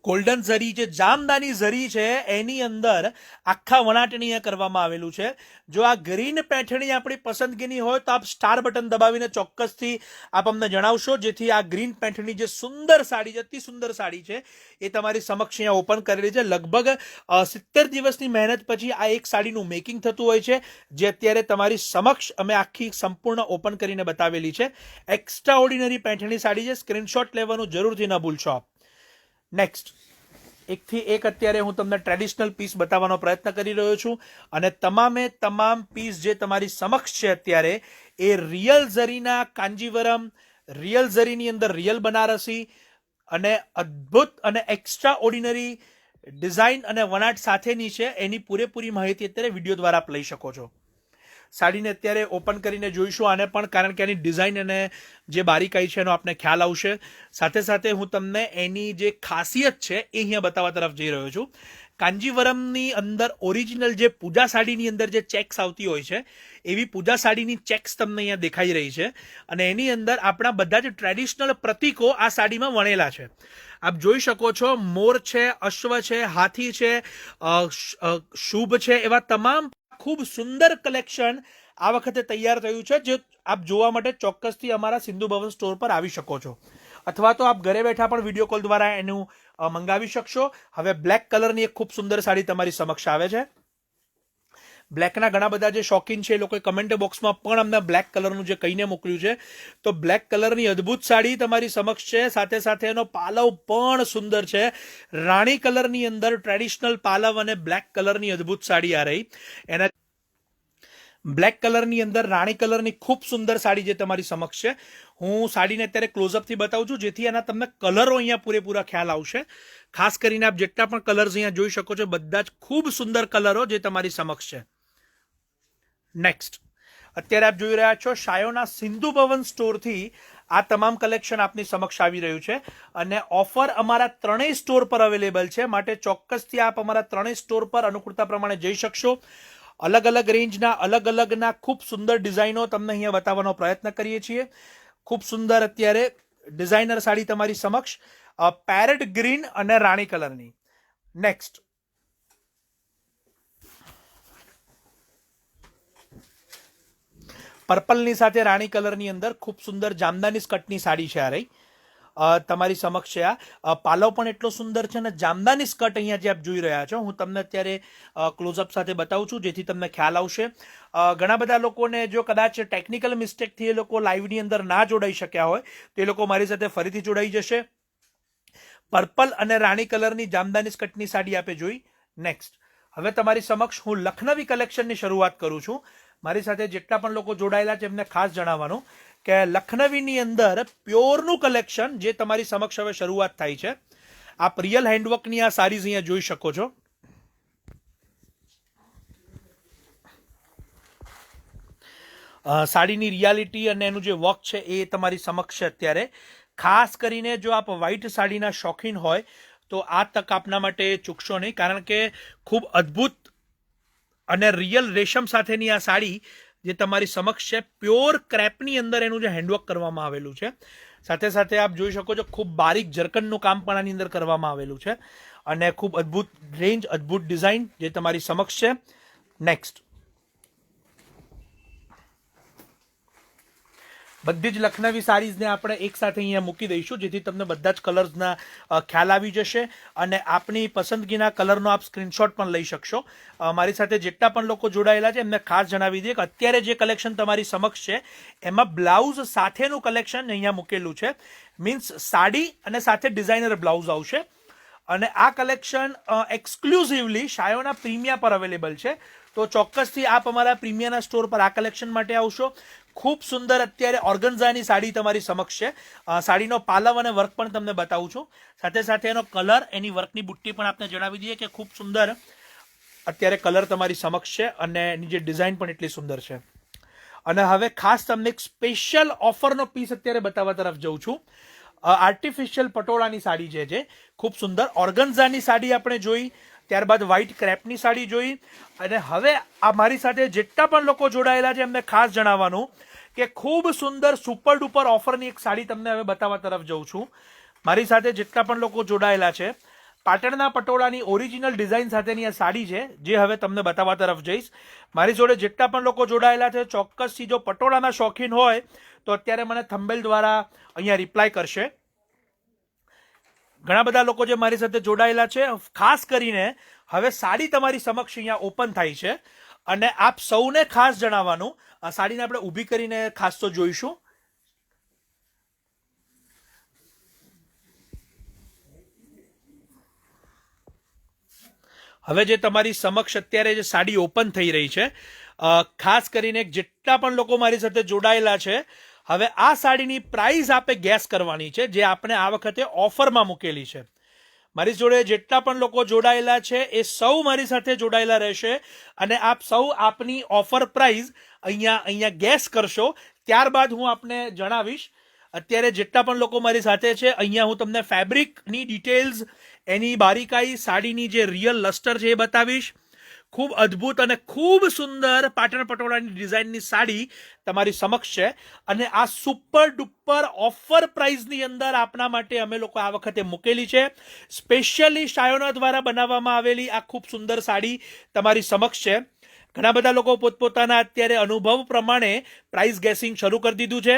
ગોલ્ડન ઝરી જે જામદાની ઝરી છે એની અંદર આખા વણાટની અહીંયા કરવામાં આવેલું છે. જો આ ગ્રીન પેઠણી આપણી પસંદગીની હોય તો આપ સ્ટાર બટન દબાવીને ચોક્કસથી આપ અમને જણાવશો, જેથી આ ગ્રીન પેઠણી જે સુંદર સાડી છે, અતિ સુંદર સાડી છે એ તમારી સમક્ષ અહીંયા ઓપન કરેલી છે. લગભગ 70 દિવસની મહેનત પછી આ એક સાડીનું મેકિંગ થતું હોય છે, જે અત્યારે તમારી સમક્ષ અમે આખી સંપૂર્ણ ઓપન કરીને બતાવેલી છે. એક્સ્ટ્રા ઓર્ડિનરી પેઠણી સાડી છે, સ્ક્રીનશોટ લેવાનું જરૂરથી ન ભૂલશો આપ. નેક્સ્ટ એકથી એક અત્યારે હું તમને ટ્રેડિશનલ પીસ બતાવવાનો પ્રયત્ન કરી રહ્યો છું, અને તમામે તમામ પીસ જે તમારી સમક્ષ છે અત્યારે એ રિયલ ઝરીના કાંજીવરમ, રિયલ ઝરીની અંદર રિયલ બનારસી અને અદ્ભુત અને એક્સ્ટ્રા ઓર્ડિનરી ડિઝાઇન અને વણાટ સાથેની છે. એની પૂરેપૂરી માહિતી અત્યારે વિડીયો દ્વારા આપ લઈ શકો છો. સાડીને અત્યારે ઓપન કરીને જોઈશું આને પણ, કારણ કે એની ડિઝાઇન અને જે બારીકાઈ છે એનો આપને ખ્યાલ આવશે. સાથે સાથે હું તમને એની જે ખાસિયત છે એ અહીંયા બતાવવા તરફ જઈ રહ્યો છું. કાંજીવરમની અંદર ઓરિજિનલ જે પૂજા સાડીની અંદર જે ચેક્સ આવતી હોય છે એવી પૂજા સાડીની ચેક્સ તમને અહીંયા દેખાઈ રહી છે, અને એની અંદર આપણા બધા જ ટ્રેડિશનલ પ્રતીકો આ સાડીમાં વણેલા છે. આપ જોઈ શકો છો, મોર છે, અશ્વ છે, હાથી છે, શુભ છે, એવા તમામ ખૂબ સુંદર કલેક્શન આ વખતે તૈયાર થયું છે, જે આપ જોવા માટે ચોક્કસથી અમારા સિંધુ ભવન સ્ટોર પર આવી શકો છો, અથવા તો આપ ઘરે બેઠા પણ વિડીયો કોલ દ્વારા એનું મંગાવી શકશો. હવે બ્લેક કલરની એક ખૂબ સુંદર સાડી તમારી સમક્ષ આવે છે. બ્લેકના ઘણા બધા જે શોખીન છે એ લોકોએ કમેન્ટ બોક્સમાં પણ અમને બ્લેક કલરનું જે કહીને મોકલ્યું છે, તો બ્લેક કલરની અદ્ભુત સાડી તમારી સમક્ષ છે. સાથે સાથે એનો પાલવ પણ સુંદર છે. રાણી કલરની અંદર ટ્રેડિશનલ પાલવ અને બ્લેક કલરની અદ્ભુત સાડી આ રહી. એના બ્લેક કલરની અંદર રાણી કલરની ખૂબ સુંદર સાડી જે તમારી સમક્ષ છે. હું સાડીને અત્યારે ક્લોઝઅપથી બતાવું છું જેથી એના તમને કલરો અહીંયા પૂરેપૂરા ખ્યાલ આવશે. ખાસ કરીને આપ જેટલા પણ કલર્સ અહીંયા જોઈ શકો છો બધા જ ખૂબ સુંદર કલરો જે તમારી સમક્ષ છે. નેક્સ્ટ અત્યારે આપ જોઈ રહ્યા છો શાયોના સિંધુ ભવન સ્ટોરથી આ તમામ કલેક્શન આપની સમક્ષ આવી રહ્યું છે, અને ઓફર અમારા ત્રણેય સ્ટોર પર અવેલેબલ છે. માટે ચોક્કસથી આપ અમારા ત્રણેય સ્ટોર પર અનુકૂળતા પ્રમાણે જઈ શકશો. અલગ અલગ રેન્જના અલગ અલગના ખૂબ સુંદર ડિઝાઇનો તમને અહીંયા બતાવવાનો પ્રયત્ન કરીએ છીએ. ખૂબ સુંદર અત્યારે ડિઝાઇનર સાડી તમારી સમક્ષ પેરેટ ગ્રીન અને રાણી કલરની. નેક્સ્ટ પર્પલની સાથે રાણી કલરની અંદર ખૂબ સુંદર જામદાની સ્કર્ટની સાડી છે આ રહી. તમારી સમક્ષ છે. આ પાલવ પણ એટલો સુંદર છે અને જામદાની સ્કર્ટ અહીંયા જે આપ જોઈ રહ્યા છો, હું તમને અત્યારે ક્લોઝઅપ સાથે બતાવું છું જેથી તમને ખ્યાલ આવશે. ઘણા બધા લોકોને જો કદાચ ટેકનિકલ મિસ્ટેકથી એ લોકો લાઈવની અંદર ના જોડાઈ શક્યા હોય તો એ લોકો મારી સાથે ફરીથી જોડાઈ જશે. પર્પલ અને રાણી કલરની જામદાની સ્કર્ટની સાડી આપે જોઈ. નેક્સ્ટ હવે તમારી સમક્ષ હું લખનવી કલેક્શનની શરૂઆત કરું છું. મારી સાથે જેટલા પણ લોકો જોડાયેલા છે એમને ખાસ જણાવવાનું કે લખનવીની અંદર પ્યોરનું કલેક્શન જે તમારી સમક્ષ હવે શરૂઆત થાય છે. આપ રિયલ હેન્ડવર્કની આ સાડીઝ અહીંયા જોઈ શકો છો. સાડીની રિયાલિટી અને એનું જે વર્ક છે એ તમારી સમક્ષ છે અત્યારે. ખાસ કરીને જો આપ વ્હાઇટ સાડીના શોખીન હોય તો આ તક આપના માટે ચૂકશો નહીં, કારણ કે ખૂબ અદ્ભુત અને રિયલ રેશમ સાથેની આ સાડી જે તમારી સમક્ષ છે, પ્યોર ક્રેપની અંદર એનું જે હેન્ડવર્ક કરવામાં આવેલું છે. સાથે સાથે આપ જોઈ શકો છો ખૂબ બારીક જરકનનું કામ પણ આની અંદર કરવામાં આવેલું છે અને ખૂબ અદ્ભુત રેન્જ, અદ્ભુત ડિઝાઇન જે તમારી સમક્ષ છે. નેક્સ્ટ બધી જ લખનવી સાડીઝને આપણે એક સાથે અહીંયા મૂકી દઈશું જેથી તમને બધા જ કલર્સના ખ્યાલ આવી જશે અને આપની પસંદગીના કલરનો આપ સ્ક્રીનશોટ પણ લઈ શકશો. મારી સાથે જેટલા પણ લોકો જોડાયેલા છે એમને ખાસ જણાવી દઈએ કે અત્યારે જે કલેક્શન તમારી સમક્ષ છે એમાં બ્લાઉઝ સાથેનું કલેક્શન અહીંયા મૂકેલું છે. મીન્સ સાડી અને સાથે ડિઝાઇનર બ્લાઉઝ આવશે અને આ કલેક્શન એક્સક્લુઝિવલી શાયોના પ્રીમિયા પર અવેલેબલ છે. તો ચોક્કસથી આપ અમારા પ્રીમિયાના સ્ટોર પર આ કલેક્શન માટે આવશો. ખૂબ સુંદર અત્યારે ઓર્ગન્ઝાની સાડી તમારી સમક્ષ છે. સાડીનો પાલવ અને વર્ક પણ તમને બતાવું છું. સાથે સાથે એનો કલર, એની વર્કની બુટ્ટી પણ આપને જણાવી દઈએ કે ખૂબ સુંદર અત્યારે કલર તમારી સમક્ષ છે અને એની જે ડિઝાઇન પણ એટલી સુંદર છે. અને હવે ખાસ તમને એક સ્પેશિયલ ઓફરનો પીસ અત્યારે બતાવવા તરફ જઉં છું. આર્ટિફિશિયલ પટોળાની સાડી છે ખૂબ સુંદર. ઓર્ગન્ઝાની સાડી આપણે જોઈ, ત્યારબાદ વ્હાઇટ ક્રેપની સાડી જોઈ અને હવે આ મારી સાથે જેટલા પણ લોકો જોડાયેલા છે એમને ખાસ જણાવવાનું કે ખૂબ સુંદર સુપર ડુપર ઓફરની એક સાડી તમને હવે બતાવવા તરફ જઉં છું. મારી સાથે જેટલા પણ લોકો જોડાયેલા છે, પાટણના પટોળાની ઓરિજિનલ ડિઝાઇન સાથેની આ સાડી છે જે હવે તમને બતાવવા તરફ જઈશ. મારી જોડે જેટલા પણ લોકો જોડાયેલા છે ચોક્કસથી જો પટોળાના શોખીન હોય તો અત્યારે મને થંબેલ દ્વારા અહીંયા રિપ્લાય કરશે. ઘણા બધા લોકો જે મારી સાથે જોડાયેલા છે, ખાસ કરીને હવે સાડી તમારી સમક્ષ અહીંયા ઓપન થાય છે અને આપ સૌને ખાસ જણાવવાનું, આ સાડીને આપણે ઊભી કરીને ખાસ તો જોઈશું. હવે જે તમારી સમક્ષ અત્યારે જે સાડી ઓપન થઈ રહી છે, ખાસ કરીને જેટલા પણ લોકો મારી સાથે જોડાયેલા છે, હવે આ સાડીની પ્રાઇસ આપે ગેસ કરવાની છે જે આપણે આ વખતે ઓફરમાં મૂકેલી છે. મારી જોડે જેટલા પણ લોકો જોડાયેલા છે એ સૌ મારી સાથે જોડાયેલા રહેશે અને આપ સૌ આપની ઓફર પ્રાઇસ અહીંયા ગેસ કરશો. ત્યારબાદ હું આપને જણાવીશ. અત્યારે જેટલા પણ લોકો મારી સાથે છે અહીંયા હું તમને ફેબ્રિકની ડિટેલ્સ, એની બારીકાઈ, સાડીની જે રિયલ લસ્ટર છે એ બતાવીશ. ખૂબ અદ્ભુત અને ખૂબ સુંદર પાટણ પટોળાની ડિઝાઇનની સાડી તમારી સમક્ષ છે અને આ સુપર ડુપર ઓફર પ્રાઇસની અંદર આપના માટે અમે લોકો આ વખતે મૂકેલી છે. સ્પેશિયલી શાયોના દ્વારા બનાવવામાં આવેલી આ ખૂબ સુંદર સાડી તમારી સમક્ષ છે. ઘણા બધા લોકો પોતપોતાના અત્યારે અનુભવ પ્રમાણે પ્રાઇસ ગેસિંગ શરૂ કરી દીધું છે.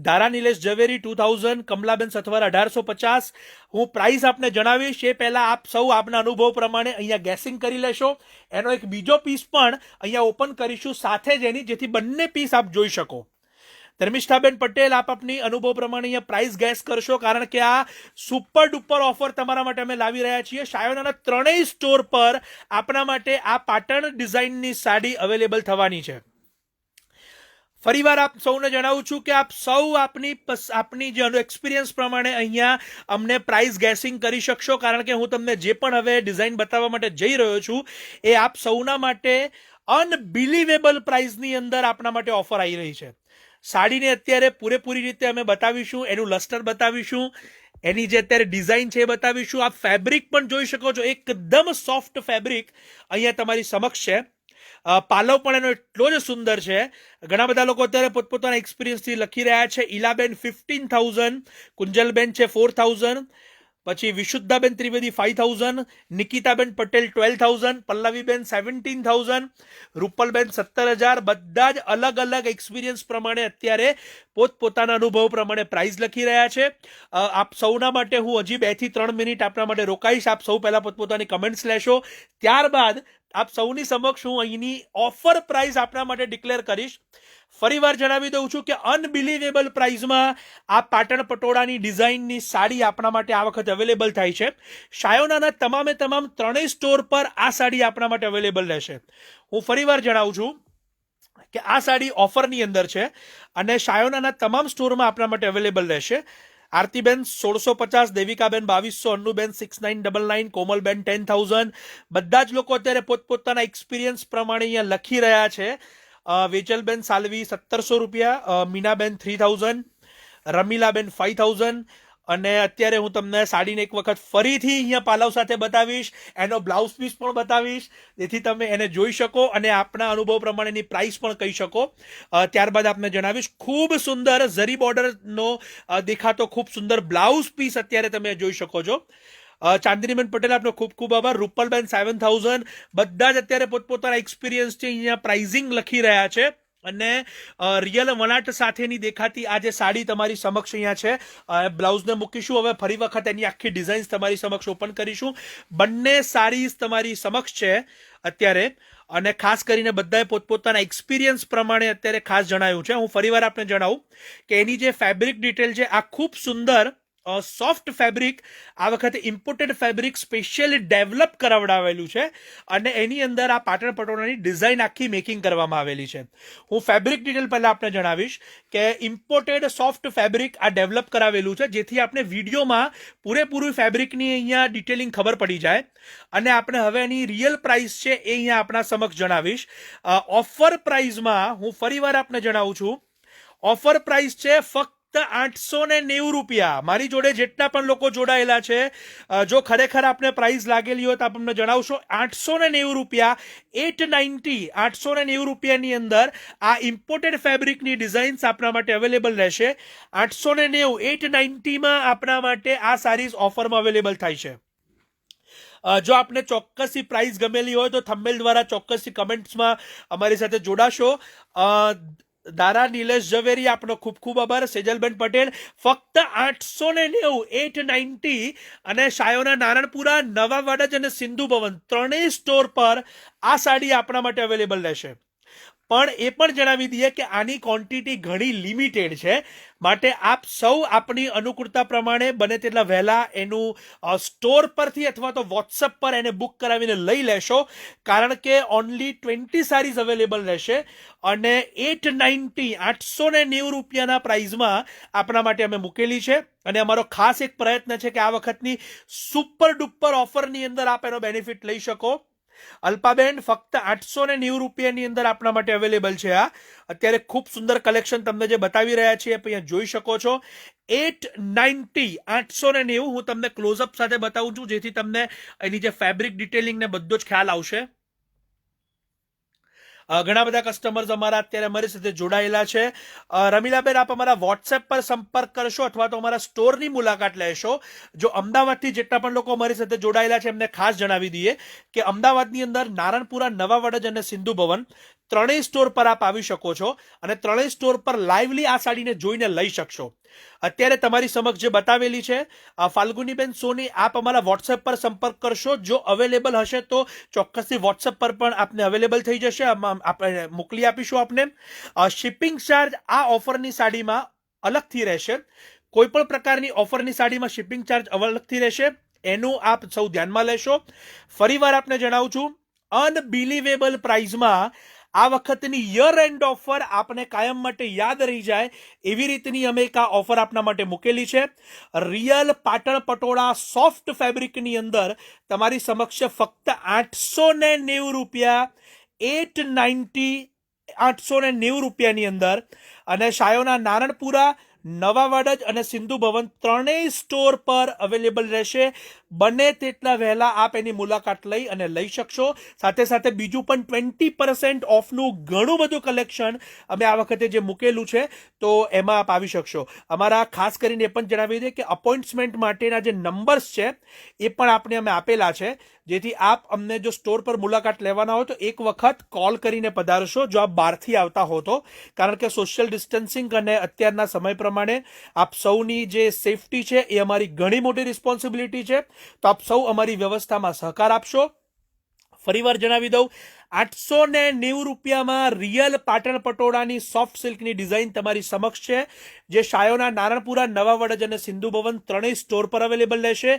ધારા નિલેશ ઝવેરી 2000, કમલાબેન સથવાર 1850. હું પ્રાઇસ આપને જણાવીશ એ પહેલા આપ સૌ આપના અનુભવ પ્રમાણે અહીંયા ગેસિંગ કરી લેશો. એનો એક બીજો પીસ પણ અહીંયા ઓપન કરીશું સાથે જ એની, જેથી બંને પીસ આપ જોઈ શકો. ધર્મિષ્ઠાબેન પટેલ, આપ આપની અનુભવ પ્રમાણે અહીંયા પ્રાઇસ ગેસ કરશો, કારણ કે આ સુપર ડુપર ઓફર તમારા માટે અમે લાવી રહ્યા છીએ. શાયોનાના ત્રણેય સ્ટોર પર આપણા માટે આ પાટણ ડિઝાઇનની સાડી અવેલેબલ થવાની છે. ફરીવાર આપ સૌને જણાવું છું કે આપ સૌ આપની જે એક્સપિરિયન્સ પ્રમાણે અહીંયા અમને પ્રાઇસ ગેસિંગ કરી શકશો, કારણ કે હું તમને જે પણ હવે ડિઝાઇન બતાવવા માટે જઈ રહ્યો છું એ આપ સૌના માટે અનબિલીવેબલ પ્રાઇસની અંદર આપણા માટે ઓફર આવી રહી છે. સાડીને અત્યારે પૂરેપૂરી રીતે અમે બતાવીશું, એનું લસ્ટર બતાવીશું, એની જે અત્યારે ડિઝાઇન છે એ બતાવીશું. આપ ફેબ્રિક પણ જોઈ શકો છો, એકદમ સોફ્ટ ફેબ્રિક અહીંયા તમારી સમક્ષ છે. પાલવ પણ એનો એટલો જ સુંદર છે. ઘણા બધા લોકો અત્યારે પોતપોતાના એક્સપિરિયન્સથી લખી રહ્યા છે. ઈલાબેન 15,000, કુંજલબેન છે 4,000, પછી વિશુદ્ધાબેન ત્રિવેદી 5000, નિકિતાબેન પટેલ 12000, પલ્લવીબેન 17000, રૂપલબેન 17000. બધા જ અલગ અલગ એક્સપિરિયન્સ પ્રમાણે અત્યારે પોતપોતાના અનુભવ પ્રમાણે પ્રાઇઝ લખી રહ્યા છે. આપ સૌના માટે હું હજી 2 થી 3 મિનિટ આપના માટે રોકાઈશ. આપ સૌ પહેલા પોતપોતાની કમેન્ટ્સ લેશો, ત્યારબાદ આપ સૌની સમક્ષ હું અહીંની ઓફર પ્રાઇસ આપના માટે ડિક્લેર કરીશ. ફરીવાર જણાવી દઉં છું કે અનબિલીવેબલ પ્રાઇઝમાં આ પાટણ પટોળાની ડિઝાઇનની સાડી આપણા માટે આ વખતે અવેલેબલ થાય છે. શાયોનાના તમામે તમામ 3 સ્ટોર પર આ સાડી આપણા માટે અવેલેબલ રહેશે. હું ફરીવાર જણાવું છું કે આ સાડી ઓફરની અંદર છે અને શાયોનાના તમામ સ્ટોરમાં આપણા માટે અવેલેબલ રહેશે. આરતીબેન 1650, દેવિકાબેન 2200, અન્નુબેન 6999, કોમલબેન 10,000. બધા જ લોકો અત્યારે પોતપોતાના એક્સપિરિયન્સ પ્રમાણે અહીંયા લખી રહ્યા છે. વેચલબેન સાલવી 1700 રૂપિયા, મીનાબેન 3000, રમીલાબેન 5000. અને અત્યારે હું તમને સાડીને એક વખત ફરીથી અહીંયા પાલવ સાથે બતાવીશ, એનો બ્લાઉઝ પીસ પણ બતાવીશ, જેથી તમે એને જોઈ શકો અને આપના અનુભવ પ્રમાણેની પ્રાઇસ પણ કહી શકો. ત્યારબાદ આપને જણાવીશ. ખૂબ સુંદર ઝરી બોર્ડરનો દેખાતો ખૂબ સુંદર બ્લાઉઝ પીસ અત્યારે તમે જોઈ શકો છો. ચાંદનીબેન પટેલ આપનો ખૂબ ખૂબ આભાર. રૂપલબેન 7000. બધા જ અત્યારે પોતપોતાના એક્સપિરિયન્સથી અહીંયા પ્રાઇઝિંગ લખી રહ્યા છે અને રિયલ વણાટ સાથેની દેખાતી આ જે સાડી તમારી સમક્ષ અહીંયા છે, બ્લાઉઝને મૂકીશું. હવે ફરી વખત એની આખી ડિઝાઇન્સ તમારી સમક્ષ ઓપન કરીશું. બંને સાડીઝ તમારી સમક્ષ છે અત્યારે અને ખાસ કરીને બધાએ પોતપોતાના એક્સપિરિયન્સ પ્રમાણે અત્યારે ખાસ જણાવ્યું છે. હું ફરીવાર આપને જણાવું કે એની જે ફેબ્રિક ડિટેલ છે આ ખૂબ સુંદર સોફ્ટ ફેબ્રિક, આ વખતે ઇમ્પોર્ટેડ ફેબ્રિક સ્પેશિયલી ડેવલપ કરાવડાવેલું છે અને એની અંદર આ પાટણ પટોળાની ડિઝાઇન આખી મેકિંગ કરવામાં આવેલી છે. હું ફેબ્રિક ડિટેલ પહેલા આપને જણાવીશ કે ઇમ્પોર્ટેડ સોફ્ટ ફેબ્રિક આ ડેવલપ કરાવેલું છે, જેથી આપણે વિડીયોમાં પૂરેપૂરી ફેબ્રિકની અહીંયા ડિટેલિંગ ખબર પડી જાય. અને આપણે હવે એની રિયલ પ્રાઇસ છે એ અહીંયા આપણા સમક્ષ જણાવીશ. ઓફર પ્રાઇઝમાં હું ફરીવાર આપને જણાવું છું, ઓફર પ્રાઇસ છે ફક્ત 890 રૂપિયા. મારી જોડે જેટલા પણ લોકો જોડાયેલા છે, જો ખરેખર આપને પ્રાઇસ લાગેલી હોય તો આપ અમને જણાવશો. 890 રૂપિયા, 890, 890 રૂપિયાની અંદર આ ઇમ્પોર્ટેડ ફેબ્રિકની ડિઝાઇન્સ આપણા માટે અવેલેબલ રહેશે. 890, 890માં આપણા માટે આ સારીઝ ઓફરમાં અવેલેબલ થાય છે. જો આપને ચોક્કસથી પ્રાઇસ ગમેલી હોય તો થંબનેલ દ્વારા ચોક્કસથી કમેન્ટ્સમાં અમારી સાથે જોડાશો. દારા નિલેશ ઝવેરી આપનો ખૂબ ખૂબ આભાર. સેજલબેન પટેલ ફક્ત 890, 890 અને શાયોના નારણપુરા, નવા વાડજ અને સિંધુ ભવન 3 સ્ટોર પર આ સાડી આપણા માટે અવેલેબલ રહેશે. પણ એ પણ જણાવી દઈએ કે આની ક્વોન્ટિટી ઘણી લિમિટેડ છે, માટે આપ સૌ આપણી અનુકૂળતા પ્રમાણે બને તેટલા વહેલા એનું સ્ટોર પરથી અથવા તો વોટ્સઅપ પર એને બુક કરાવીને લઈ લેશો, કારણ કે ઓનલી 20 સારીઝ અવેલેબલ રહેશે અને 890 રૂપિયાના પ્રાઇઝમાં આપણા માટે અમે મૂકેલી છે. અને અમારો ખાસ એક પ્રયત્ન છે કે આ વખતની સુપર ડુપર ઓફરની અંદર આપ એનો બેનિફિટ લઈ શકો. અલ્પાબેન ફક્ત 890 રૂપિયાની અંદર આપણા માટે અવેલેબલ છે. આ અત્યારે ખૂબ સુંદર કલેક્શન તમને જે બતાવી રહ્યા છીએ અહીંયા જોઈ શકો છો. 890, 890 હું તમને ક્લોઝઅપ સાથે બતાવું છું, જેથી તમને એની જે ફેબ્રિક ડિટેલિંગ ને બધો જ ખ્યાલ આવશે. ઘણા બધા કસ્ટમર્સ અમારા અત્યારે અમારી સાથે જોડાયેલા છે. રમીલાબેન, આપ અમારા વોટ્સએપ પર સંપર્ક કરશો અથવા તો અમારા સ્ટોરની મુલાકાત લેશો. જો અમદાવાદથી જેટલા પણ લોકો અમારી સાથે જોડાયેલા છે એમને ખાસ જણાવી દઈએ કે અમદાવાદની અંદર નારણપુરા, નવા વડજ અને સિંધુ ભવન 3 સ્ટોર પર આપ આવી શકો છો અને 3 સ્ટોર પર લાઇવલી આ સાડીને જોઈને લઈ શકશો. અત્યારે તમારી સમક્ષ જે બતાવેલી છે ફાલ્ગુનીબેન સોની, આપ અમારા વોટ્સએપ પર સંપર્ક કરશો. જો અવેલેબલ હશે તો ચોક્કસથી વોટ્સએપ પર પણ આપને અવેલેબલ થઈ જશે, આપણે મોકલી આપીશું આપને. શિપિંગ ચાર્જ આ ઓફરની સાડીમાં અલગથી રહેશે. કોઈ પણ પ્રકારની ઓફરની સાડીમાં શિપિંગ ચાર્જ અલગથી રહેશે, એનું આપ સૌ ધ્યાનમાં લેશો. ફરીવાર આપને જણાવું છું, અનબિલીવેબલ પ્રાઇઝમાં આ વખતની યર એન્ડ ઓફર આપને કાયમ માટે યાદ રહી જાય એવી રીતની અમે એક આ ઓફર આપના માટે મૂકેલી છે. રિયલ પાટણ પટોળા સોફ્ટ ફેબ્રિકની અંદર તમારી સમક્ષ ફક્ત 890 રૂપિયા, 890 રૂપિયાની અંદર અને શાયોના નારણપુરા, નવા વાડજ અને સિંધુ ભવન ત્રણેય સ્ટોર પર અવેલેબલ રહેશે. બને તેટલા વહેલા આપ એની મુલાકાત લઈ અને લઈ શકશો. સાથે સાથે બીજું પણ 20% ઓફનું ઘણું બધું કલેક્શન અમે આ વખતે જે મૂકેલું છે તો એમાં આપ આવી શકશો. અમારા ખાસ કરીને એ પણ જણાવી દઈએ કે અપોઇન્ટમેન્ટ માટેના જે નંબર્સ છે એ પણ આપણે અમે આપેલા છે, જેથી આપ અમને જો સ્ટોર પર મુલાકાત લેવાના હોય તો એક વખત કોલ કરીને પધારશો જો આપ બહારથી આવતા હો તો, કારણ કે સોશિયલ ડિસ્ટન્સિંગ અને અત્યારના સમય પ્રમાણે આપ સૌની જે સેફટી છે એ અમારી ઘણી મોટી રિસ્પોન્સિબિલિટી છે. તો આપ સૌ અમારી વ્યવસ્થામાં સહકાર આપશો. ફરીવાર જણાવી દઉં, 890 રૂપિયામાં રિયલ પાટણ પટોળાની સોફ્ટ સિલ્કની ડિઝાઇન તમારી સમક્ષ છે, જે શાયોના નારણપુરા, નવા વડજ અને સિંધુ ભવન ત્રણેય સ્ટોર પર અવેલેબલ રહેશે.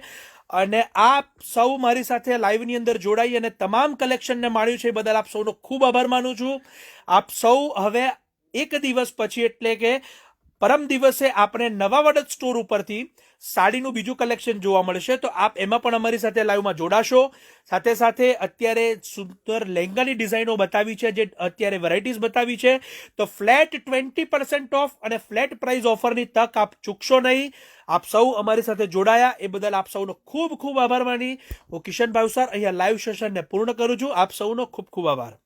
અને આપ સૌ મારી સાથે લાઈવની અંદર જોડાઈ અને તમામ કલેક્શનને માણ્યું છે એ બદલ આપ સૌનો ખૂબ આભાર માનું છું. આપ સૌ હવે એક દિવસ પછી એટલે કે પરમ દિવસે આપણે નવા વડદ સ્ટોર ઉપરથી સાડીનું બીજું કલેક્શન જોવા મળશે, તો આપ એમાં પણ અમારી સાથે લાઈવમાં જોડાશો. સાથે સાથે અત્યારે સુંદર લહેંગાની ડિઝાઇનો બતાવી છે, જે અત્યારે વેરાયટીઝ બતાવી છે, તો ફ્લેટ 20% ઓફ અને ફ્લેટ પ્રાઇસ ઓફરની તક આપ ચૂકશો નહીં. આપ સૌ અમારી સાથે જોડાયા એ બદલ આપ સૌનો ખૂબ ખૂબ આભાર માની હું કિશન ભાવસાર અહીંયા લાઈવ સેશનને પૂર્ણ કરું છું. આપ સૌનો ખૂબ ખૂબ આભાર.